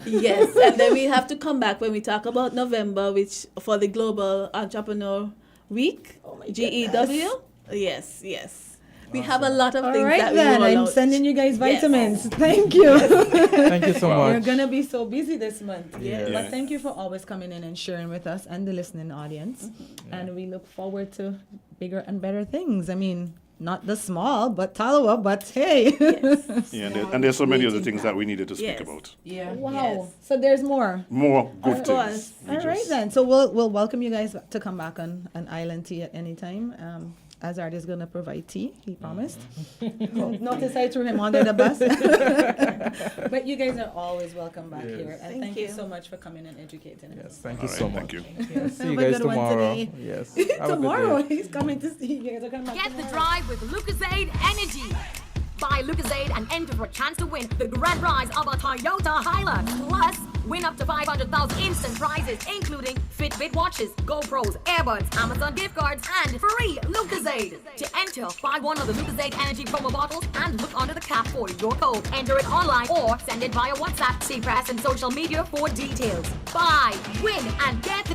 Yes, and then we have to come back when we talk about November, which for the Global Entrepreneur Week, GEW. Yes, yes. We have a lot of things that we roll I'm out. sending you guys vitamins. Yes. Thank you. Thank you so much. We're going to be so busy this month. Yes. But thank you for always coming in and sharing with us and the listening audience. And we look forward to bigger and better things. I mean, not the small, but Talawa, but hey. Yes. Yeah, and there's so many other things that we needed to speak about. Yeah. Wow. So there's more. More good Of things. course. All right then. So we'll welcome you guys to come back on Island Tea at any time. Azard is going to provide tea, he promised. Notice I threw him under the bus. But you guys are always welcome back here. And thank you so much for coming and educating us. Yes, thank you so much. Thank you. Yes, see Have you a guys good one tomorrow. today. Yes. Have a good Tomorrow, day. he's coming to see you guys. Are coming back Get the tomorrow. drive with Lucasade Energy. Buy Lucasade and enter for a chance to win the grand prize of a Toyota Hilux. Plus, win up to 500,000 instant prizes, including Fitbit watches, GoPros, earbuds, Amazon gift cards, and free Lucasade. To enter, buy one of the Lucasade Energy promo bottles and look under the cap for your code. Enter it online or send it via WhatsApp. See press and social media for details. Buy, win, and get the